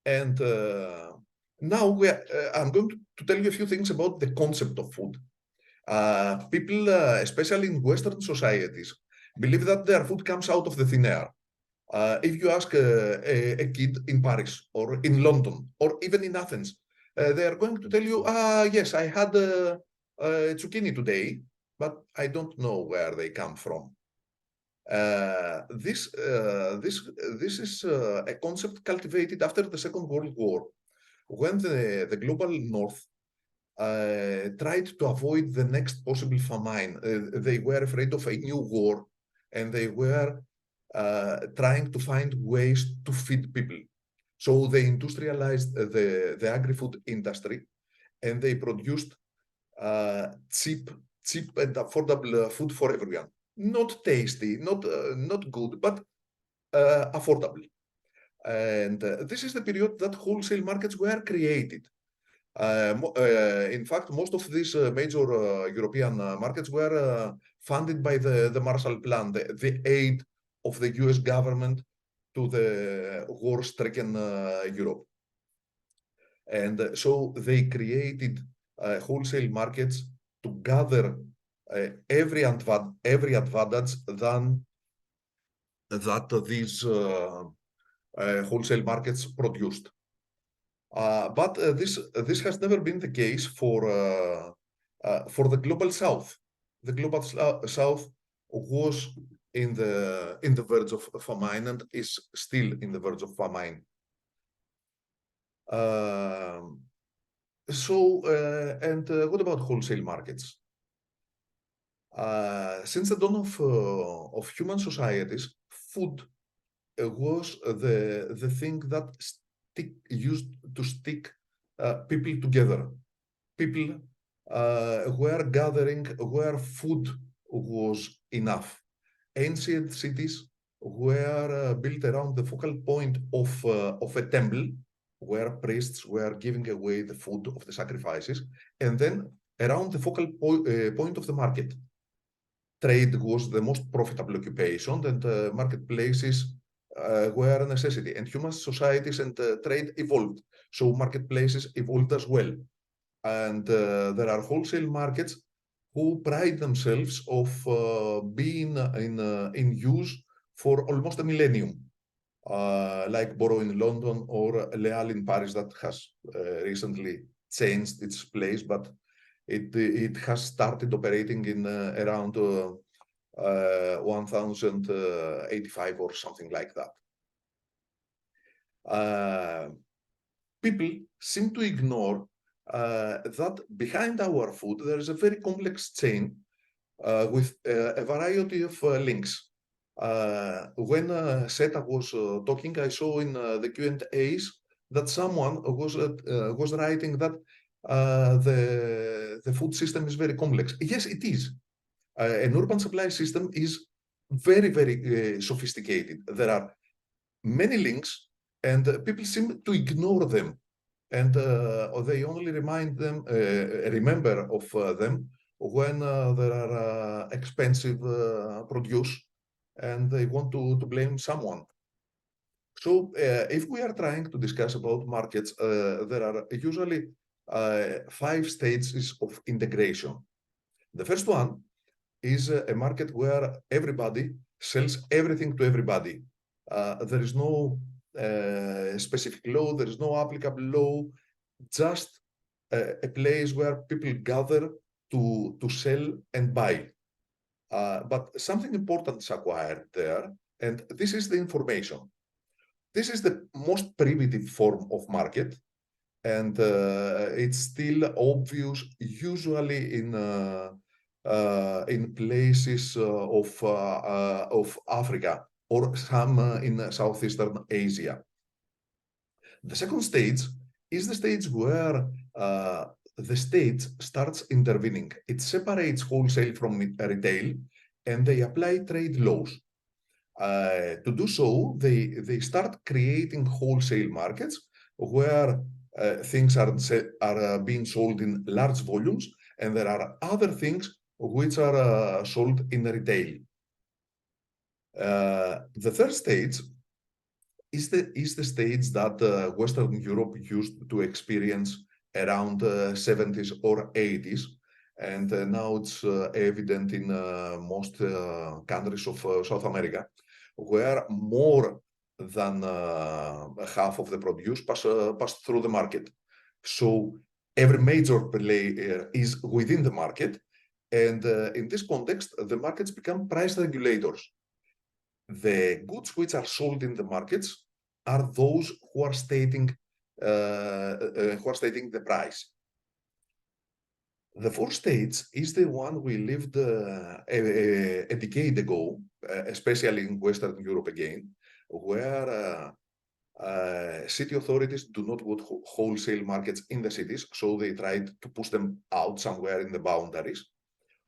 And now I'm going to tell you a few things about the concept of food. People, especially in Western societies, believe that their food comes out of the thin air. If you ask a kid in Paris or in London or even in Athens, they are going to tell you, yes, I had zucchini today, but I don't know where they come from. This is a concept cultivated after the Second World War, when the global North tried to avoid the next possible famine. They were afraid of a new war, and they were trying to find ways to feed people. So they industrialized the agri-food industry, and they produced cheap and affordable food for everyone. Not tasty, not good, but affordable. And this is the period that wholesale markets were created. In fact, most of these major European markets were funded by the Marshall Plan, the aid of the US government to the war-stricken Europe. And so they created wholesale markets to gather every advantage that these wholesale markets produced. But this has never been the case for the global South. The global South was in the verge of famine and is still in the verge of famine. What about wholesale markets? Since the dawn of human societies, food was the thing that used to stick people together. People were gathering where food was enough. Ancient cities were built around the focal point of a temple, where priests were giving away the food of the sacrifices, and then around the focal point of the market. Trade was the most profitable occupation, and marketplaces were a necessity. And human societies and trade evolved, so marketplaces evolved as well. And there are wholesale markets who pride themselves of being in use for almost a millennium, like Borough in London or Les Halles in Paris, that has recently changed its place, but it has started operating in around 1085 or something like that. People seem to ignore that behind our food there is a very complex chain with a variety of links. When Seta was talking, I saw in the Q&As that someone was writing that the food system is very complex. Yes, it is. An urban supply system is very, very sophisticated. There are many links, and people seem to ignore them, and they only remember of them when there are expensive produce, and they want to blame someone. So if we are trying to discuss about markets, there are usually 5 stages of integration. The first one is a market where everybody sells everything to everybody. There is no specific law, there is no applicable law, just a place where people gather to sell and buy. But something important is acquired there, and this is the information. This is the most primitive form of market, and it's still obvious usually in places of Africa or some in Southeastern Asia. The second stage is the stage where the state starts intervening. It separates wholesale from retail, and they apply trade laws. To do so, they start creating wholesale markets where things are being sold in large volumes, and there are other things which are sold in retail. The third stage is the stage that Western Europe used to experience around 70s or 80s, and now it's evident in most countries of South America, where more than half of the produce pass through the market. So every major player is within the market, and in this context, the markets become price regulators. The goods which are sold in the markets are those who are stating the price. The fourth stage is the one we lived a decade ago, especially in Western Europe again, where city authorities do not want wholesale markets in the cities, so they tried to push them out somewhere in the boundaries.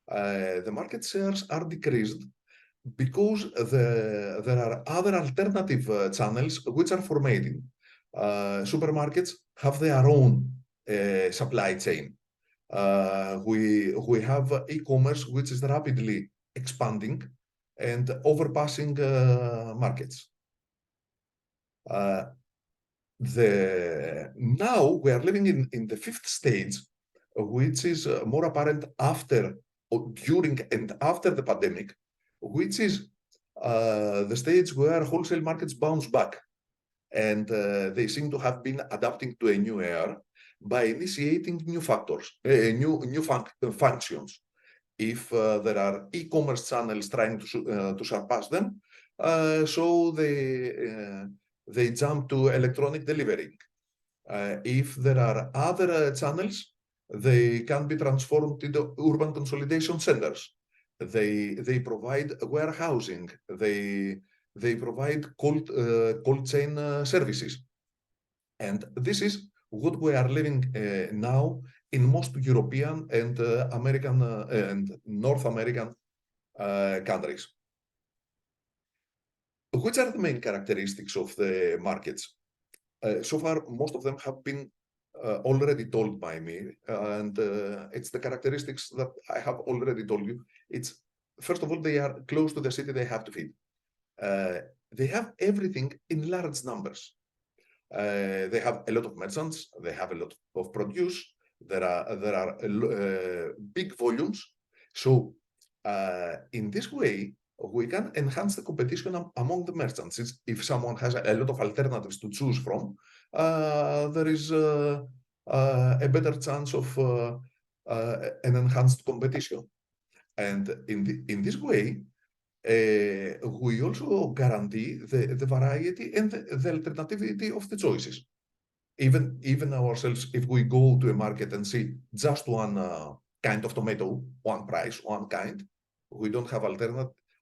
The market shares are decreased because there are other alternative channels which are formatting. Supermarkets have their own supply chain. We have e-commerce, which is rapidly expanding and overpassing markets. Now we are living in the fifth stage, which is more apparent after, during, and after the pandemic, which is the stage where wholesale markets bounce back, and they seem to have been adapting to a new era by initiating new factors, new functions. If there are e-commerce channels trying to surpass them, so they jump to electronic delivering. If there are other channels, they can be transformed into urban consolidation centers. They provide warehousing. They provide cold chain services, and this is what we are living now in most European and American and North American countries. Which are the main characteristics of the markets? So far, most of them have been already told by me, and it's the characteristics that I have already told you. It's, first of all, they are close to the city they have to feed. They have everything in large numbers. They have a lot of merchants, they have a lot of produce, there are big volumes. So in this way, we can enhance the competition among the merchants. If someone has a lot of alternatives to choose from, there is a better chance of an enhanced competition. And in this way, we also guarantee the variety and the alternativity of the choices. Even ourselves, if we go to a market and see just one kind of tomato, one price, one kind, we don't have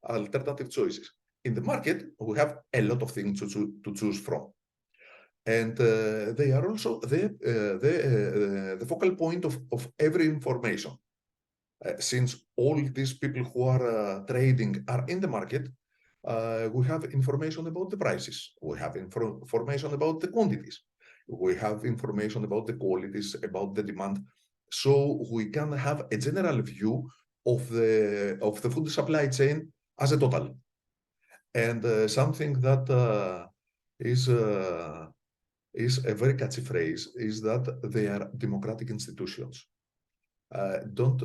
alternative choices. in the market, we have a lot of things to choose from. And they are also the focal point of every information. Since all these people who are trading are in the market, we have information about the prices. We have information about the quantities. We have information about the qualities, about the demand. So we can have a general view of the food supply chain as a total. And something that is a very catchy phrase is that they are democratic institutions. Don't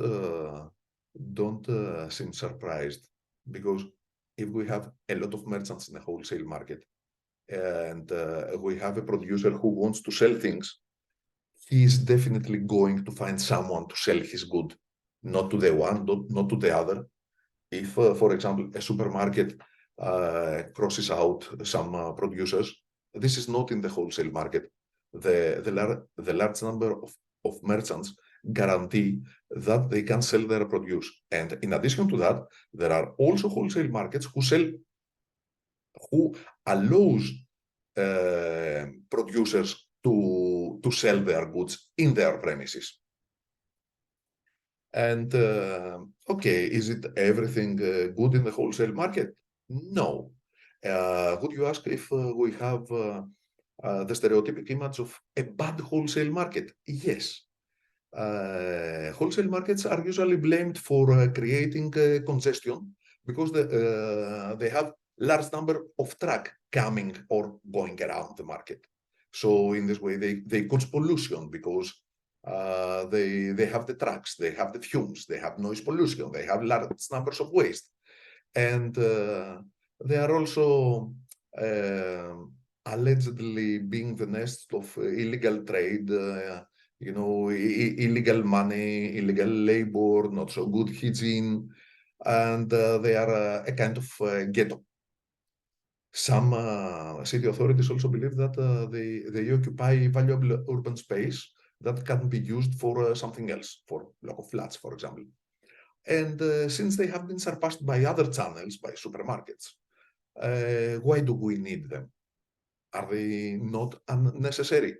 seem surprised, because if we have a lot of merchants in the wholesale market and we have a producer who wants to sell things, he is definitely going to find someone to sell his good, not to the one, not to the other. If, for example, a supermarket crosses out some producers, this is not in the wholesale market. The large number of merchants guarantee that they can sell their produce. And in addition to that, there are also wholesale markets who allows producers to sell their goods in their premises. And okay, is it everything good in the wholesale market? No. Would you ask if we have the stereotypic image of a bad wholesale market? Yes. Wholesale markets are usually blamed for creating congestion because they have large number of trucks coming or going around the market. So in this way, they cause pollution because they have the trucks, they have the fumes, they have noise pollution, they have large numbers of waste. And they are also allegedly being the nest of illegal trade, illegal money, illegal labor, not so good hygiene, and they are a kind of ghetto. Some city authorities also believe that they occupy valuable urban space that can be used for something else, for block of flats, for example. And since they have been surpassed by other channels, by supermarkets, why do we need them? Are they not unnecessary?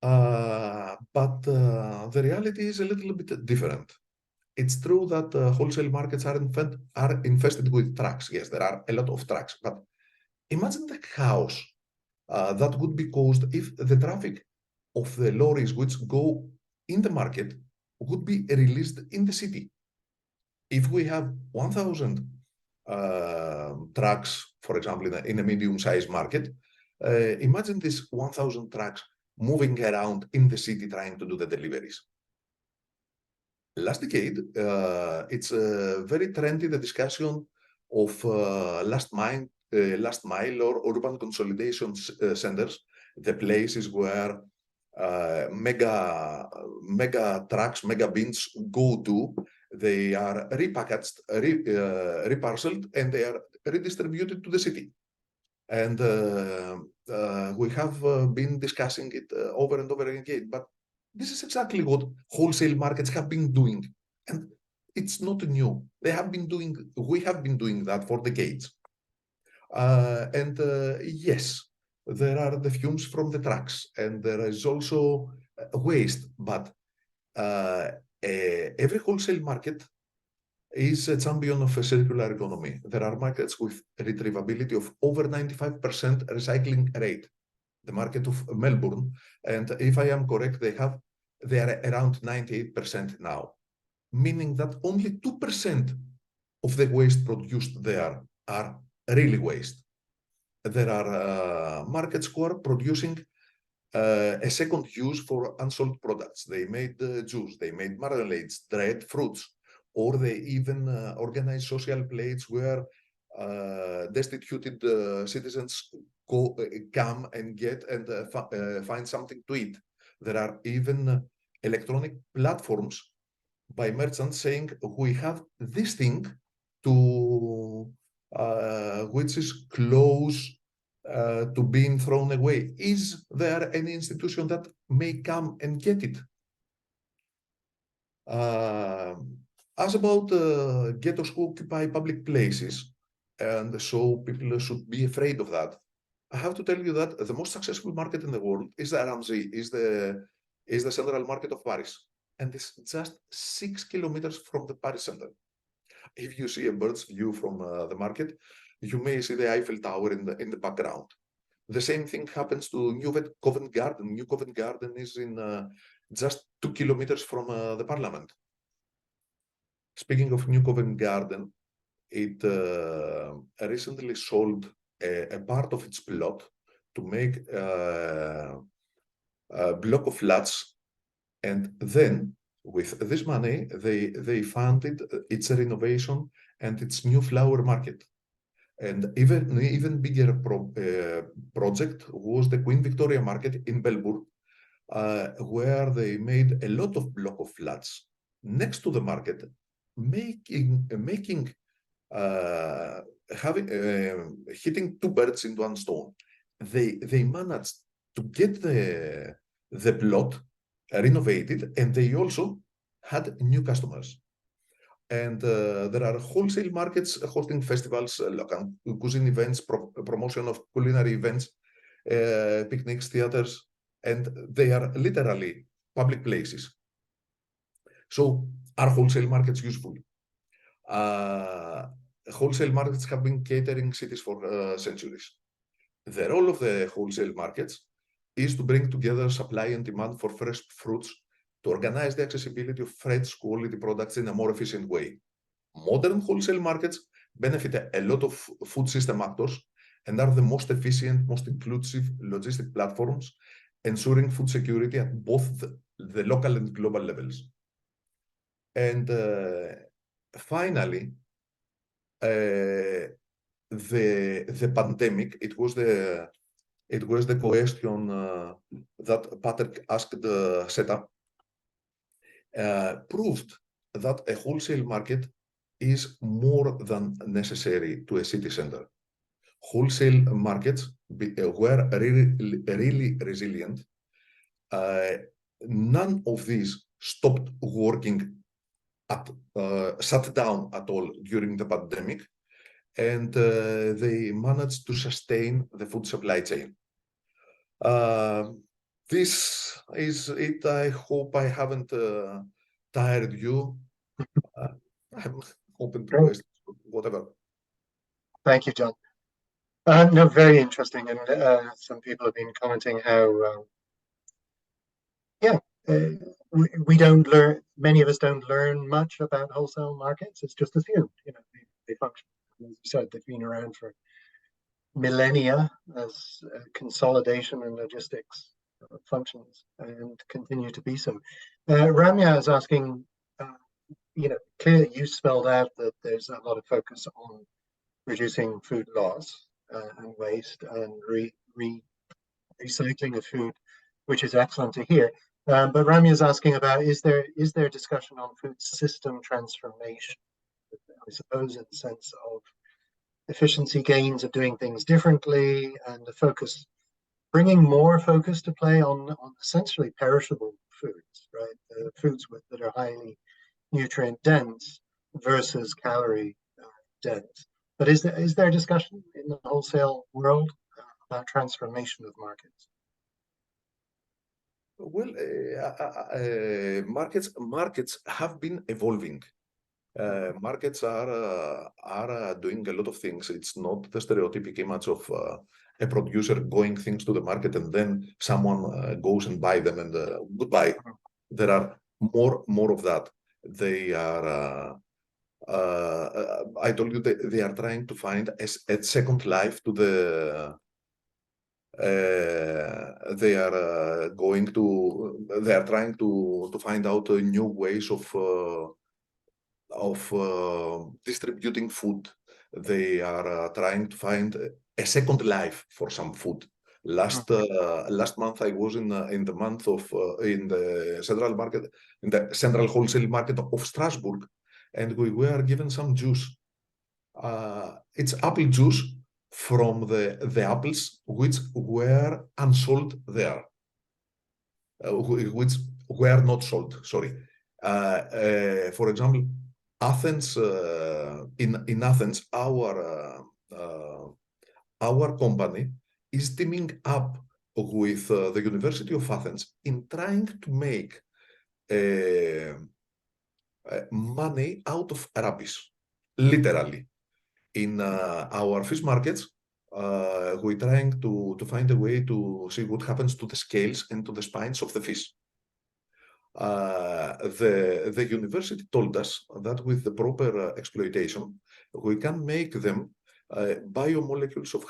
But the reality is a little bit different. It's true that wholesale markets are infested with trucks. Yes, there are a lot of trucks, but imagine the chaos that would be caused if the traffic of the lorries which go in the market would be released in the city. If we have 1,000 trucks, for example, in a medium-sized market, imagine these 1,000 trucks moving around in the city trying to do the deliveries. Last decade, it's very trendy, the discussion of last mile or urban consolidation centers, the places where mega trucks, mega bins go to. They are repackaged, reparceled, and they are redistributed to the city. And we have been discussing it over and over again, but this is exactly what wholesale markets have been doing. And it's not new. We have been doing that for decades. Yes, there are the fumes from the trucks, and there is also waste, but every wholesale market is a champion of a circular economy. There are markets with retrievability of over 95% recycling rate. The market of Melbourne, and if I am correct, they are around 98% now, meaning that only 2% of the waste produced there are really waste. There are markets who are producing a second use for unsold products. They made juice, they made marmalades, dried fruits, or they even organize social plates where destituted citizens come and get and find something to eat. There are even electronic platforms by merchants saying, we have this thing to which is close to being thrown away. Is there any institution that may come and get it? As about ghettos who occupy public places, and so people should be afraid of that. I have to tell you that the most successful market in the world is the RMZ, is the central market of Paris, and it's just 6 kilometers from the Paris center. If you see a bird's view from the market, you may see the Eiffel Tower in the background. The same thing happens to New Covent Garden. New Covent Garden is in just 2 kilometers from the parliament. Speaking of New Covent Garden, it recently sold a part of its plot to make a block of flats, and then with this money they funded its renovation and its new flower market. And even bigger project was the Queen Victoria Market in Belbourne, where they made a lot of block of flats next to the market, hitting two birds in one stone. They managed to get the plot renovated, and they also had new customers. And there are wholesale markets hosting festivals, local cuisine events, promotion of culinary events, picnics, theaters, and they are literally public places. So are wholesale markets useful? Wholesale markets have been catering cities for centuries. The role of the wholesale markets is to bring together supply and demand for fresh fruits, to organize the accessibility of fresh quality products in a more efficient way. Modern wholesale markets benefit a lot of food system actors and are the most efficient, most inclusive logistic platforms, ensuring food security at both the local and global levels. And finally, the pandemic, it was the question that Patrick asked Seta, proved that a wholesale market is more than necessary to a city center. Wholesale markets were really resilient. None of these stopped working shut down at all during the pandemic, and they managed to sustain the food supply chain. This is it. I hope I haven't tired you. I'm open to questions, whatever. Thank you, John. No, very interesting, and some people have been commenting how, we don't learn. Many of us don't learn much about wholesale markets. It's just assumed, they function. As you said, they've been around for millennia as consolidation and logistics functions, and continue to be so. Ramya is asking, clearly you spelled out that there's a lot of focus on reducing food loss and waste and recycling of food, which is excellent to hear. But Ramya is asking about, is there discussion on food system transformation? I suppose in the sense of efficiency gains of doing things differently, and the focus, bringing more focus to play on essentially perishable foods, right? Foods that are highly nutrient dense versus calorie dense. But is there discussion in the wholesale world about transformation of markets? Well, markets have been evolving. Markets are doing a lot of things. It's not the stereotypic image of a producer going things to the market and then someone goes and buy them and goodbye. There are more of that. They are. I told you that they are trying to find a second life to the. They are trying to find out new ways of distributing food. They are trying to find a second life for some food. Last month I was in the month of in the central market, in the central wholesale market of Strasbourg, and we were given some juice. It's apple juice from the apples which were unsold there, which were not sold. Sorry. For example, Athens, in Athens, our company is teaming up with the University of Athens in trying to make money out of rubbish, literally. In our fish markets, we're trying to find a way to see what happens to the scales and to the spines of the fish. The university told us that with the proper exploitation, we can make them biomolecules of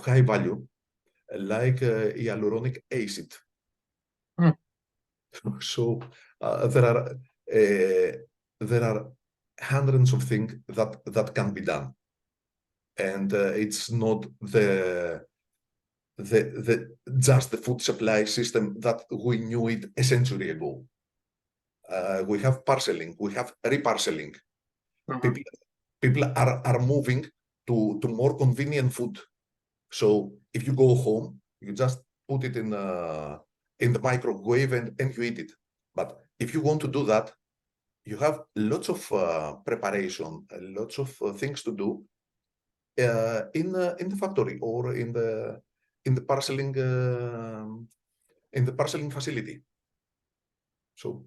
high value, like hyaluronic acid. So there are hundreds of things that can be done, and it's not just the food supply system that we knew it a century ago. We have parceling, we have reparceling. People are moving to more convenient food. So if you go home, you just put it in the microwave and you eat it. But if you want to do that, you have lots of preparation, lots of things to do in the factory or in the parceling facility. So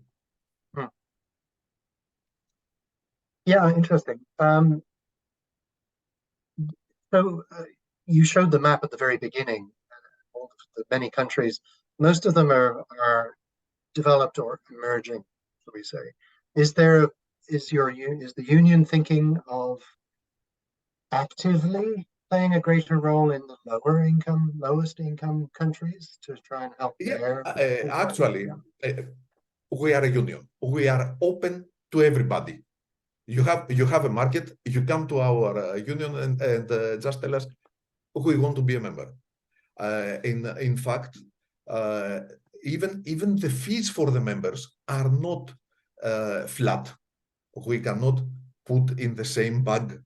yeah, interesting. So you showed the map at the very beginning, all of the many countries. Most of them are developed or emerging, shall we say. Is the union thinking of actively playing a greater role in the lowest income countries to try and help their actually, we are a union. We are open to everybody. You have a market. You come to our union and just tell us we want to be a member. In fact, even the fees for the members are not flat. We cannot put in the same bag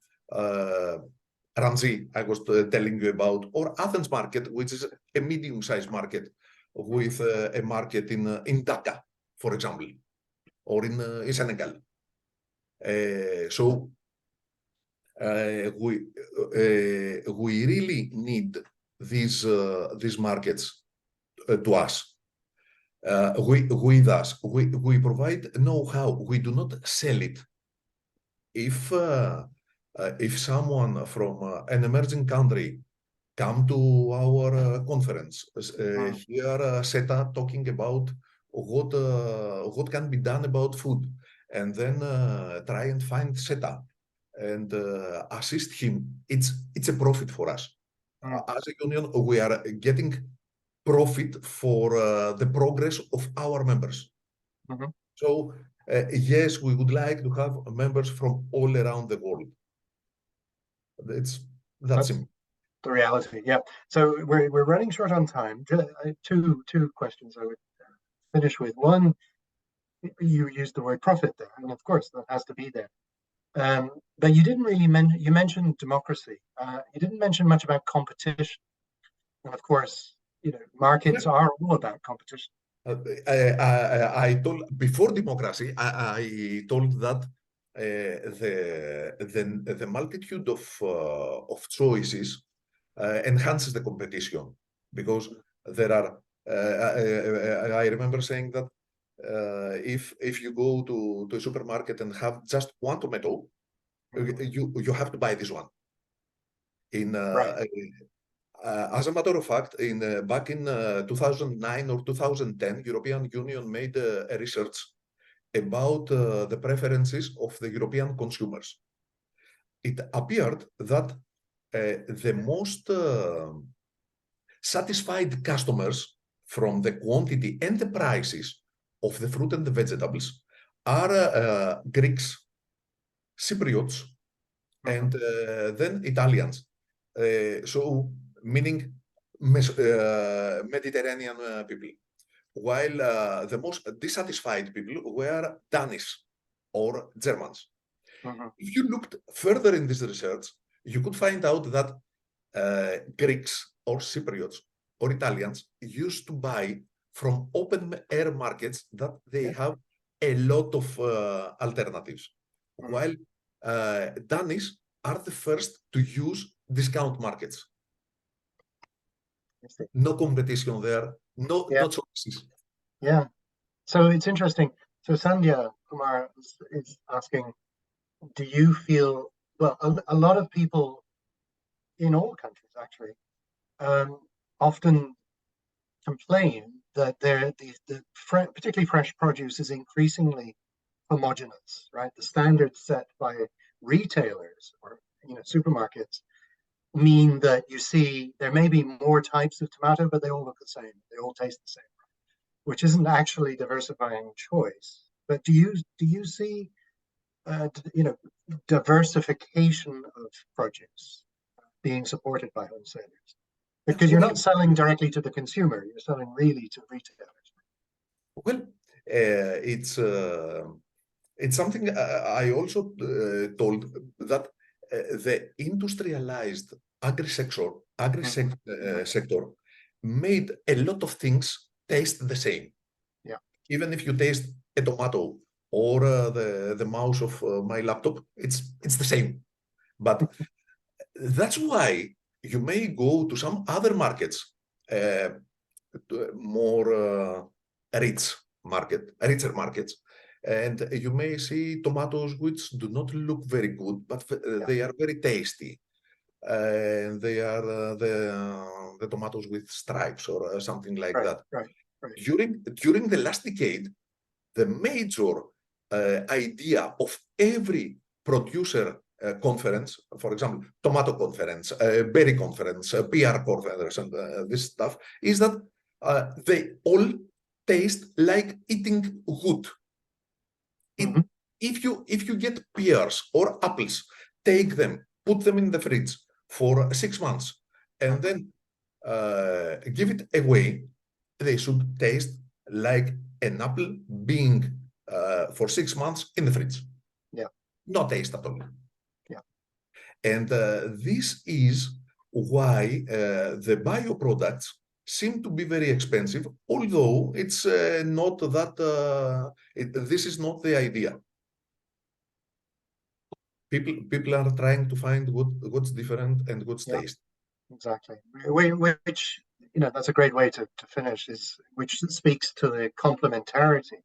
Ramsey I was telling you about, or Athens market, which is a medium-sized market, with a market in Dhaka, for example, or in Senegal. So we really need these markets to us. With us, we provide know-how. We do not sell it. If someone from an emerging country come to our conference, hear SETA talking about what can be done about food, and then try and find SETA and assist him, it's a profit for us. As a union, we are getting profit for the progress of our members. So yes, we would like to have members from all around the world. That's simple. The reality, yeah. So we're running short on time. Two questions I would finish with. One, you used the word profit there, and of course that has to be there. But you didn't really you mentioned democracy. You didn't mention much about competition. And of course, markets are all about competition. I told before democracy, I told that the multitude of choices enhances the competition, because there are. I remember saying that if you go to a supermarket and have just one tomato, you have to buy this one. As a matter of fact, back in 2009 or 2010, European Union made a research about the preferences of the European consumers. It appeared that the most satisfied customers from the quantity and the prices of the fruit and the vegetables are Greeks, Cypriots, and then Italians. So meaning Mediterranean people. While the most dissatisfied people were Danish or Germans. If you looked further in this research, you could find out that Greeks or Cypriots or Italians used to buy from open air markets that they have a lot of alternatives, Mm. while Danish are the first to use discount markets. No competition there, no choices. Yeah. So it's interesting. So Sandhya Kumar is asking, do you feel, well, a lot of people in all countries actually often complain that particularly fresh produce is increasingly homogenous, right? The standards set by retailers or supermarkets mean that you see there may be more types of tomato, but they all look the same. They all taste the same, which isn't actually diversifying choice. But do you see diversification of produce being supported by wholesalers? Because you're not selling directly to the consumer, you're selling really to retailers. Well, it's something I also told that the industrialized agri-sector sector made a lot of things taste the same. Yeah. Even if you taste a tomato or the mouse of my laptop, it's the same. But that's why you may go to some other markets, more richer markets, and you may see tomatoes which do not look very good, but they are very tasty. And they are the tomatoes with stripes or something like that. Right. During the last decade, the major idea of every producer conference, for example, tomato conference, berry conference, PR conference, and this stuff, is that they all taste like eating wood. If you get pears or apples, take them, put them in the fridge for 6 months, and then give it away, they should taste like an apple being for 6 months in the fridge. Yeah. No taste at all. Yeah. And this is why the bioproducts seem to be very expensive, although it's not that, this is not the idea. People are trying to find what's different and what's taste. Exactly. Which, that's a great way to finish, which speaks to the complementarity.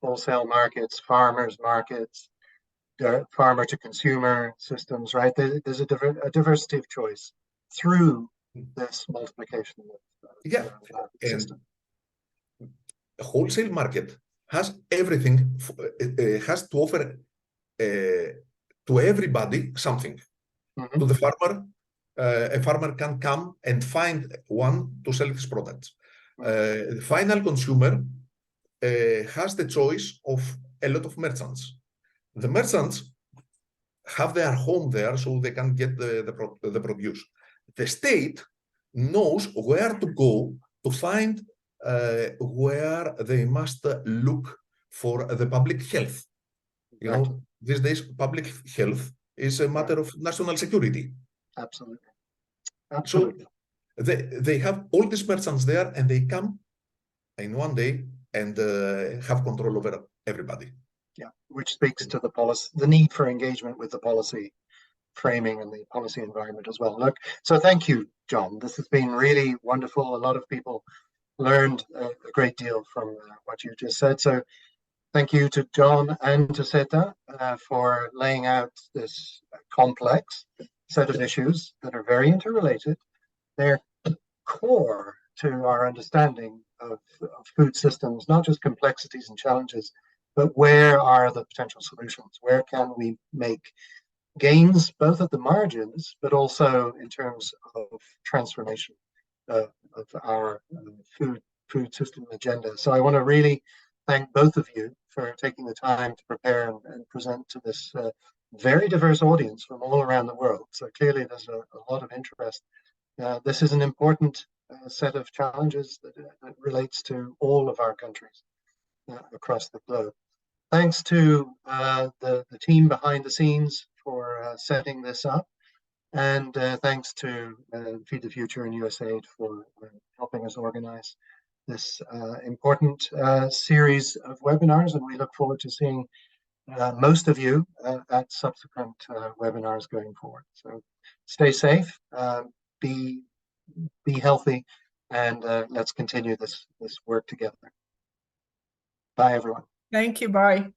Wholesale markets, farmers markets, farmer to consumer systems, right? There's a diversity of choice through this multiplication system. A wholesale market has everything, has to offer to everybody something. To the farmer, a farmer can come and find one to sell his products. The final consumer has the choice of a lot of merchants. The merchants have their home there so they can get the produce. The state knows where to go to find where they must look for the public health. These days, public health is a matter of national security. Absolutely. So they have all these merchants there, and they come in one day and have control over everybody. Yeah, which speaks to the need for engagement with the policy framing and the policy environment as well. Look, so thank you, John. This has been really wonderful. A lot of people learned a great deal from what you just said. So thank you to John and to Seta for laying out this complex set of issues that are very interrelated. They're core to our understanding of food systems, not just complexities and challenges, but where are the potential solutions? Where can we make gains, both at the margins, but also in terms of transformation of our food system agenda? So I want to really thank both of you for taking the time to prepare and present to this very diverse audience from all around the world. So clearly there's a lot of interest. This is an important set of challenges that relates to all of our countries across the globe. Thanks to the team behind the scenes for setting this up, and thanks to Feed the Future and USAID for helping us organize this important series of webinars, and we look forward to seeing most of you at subsequent webinars going forward. So stay safe, be healthy, and let's continue this work together. Bye, everyone. Thank you. Bye.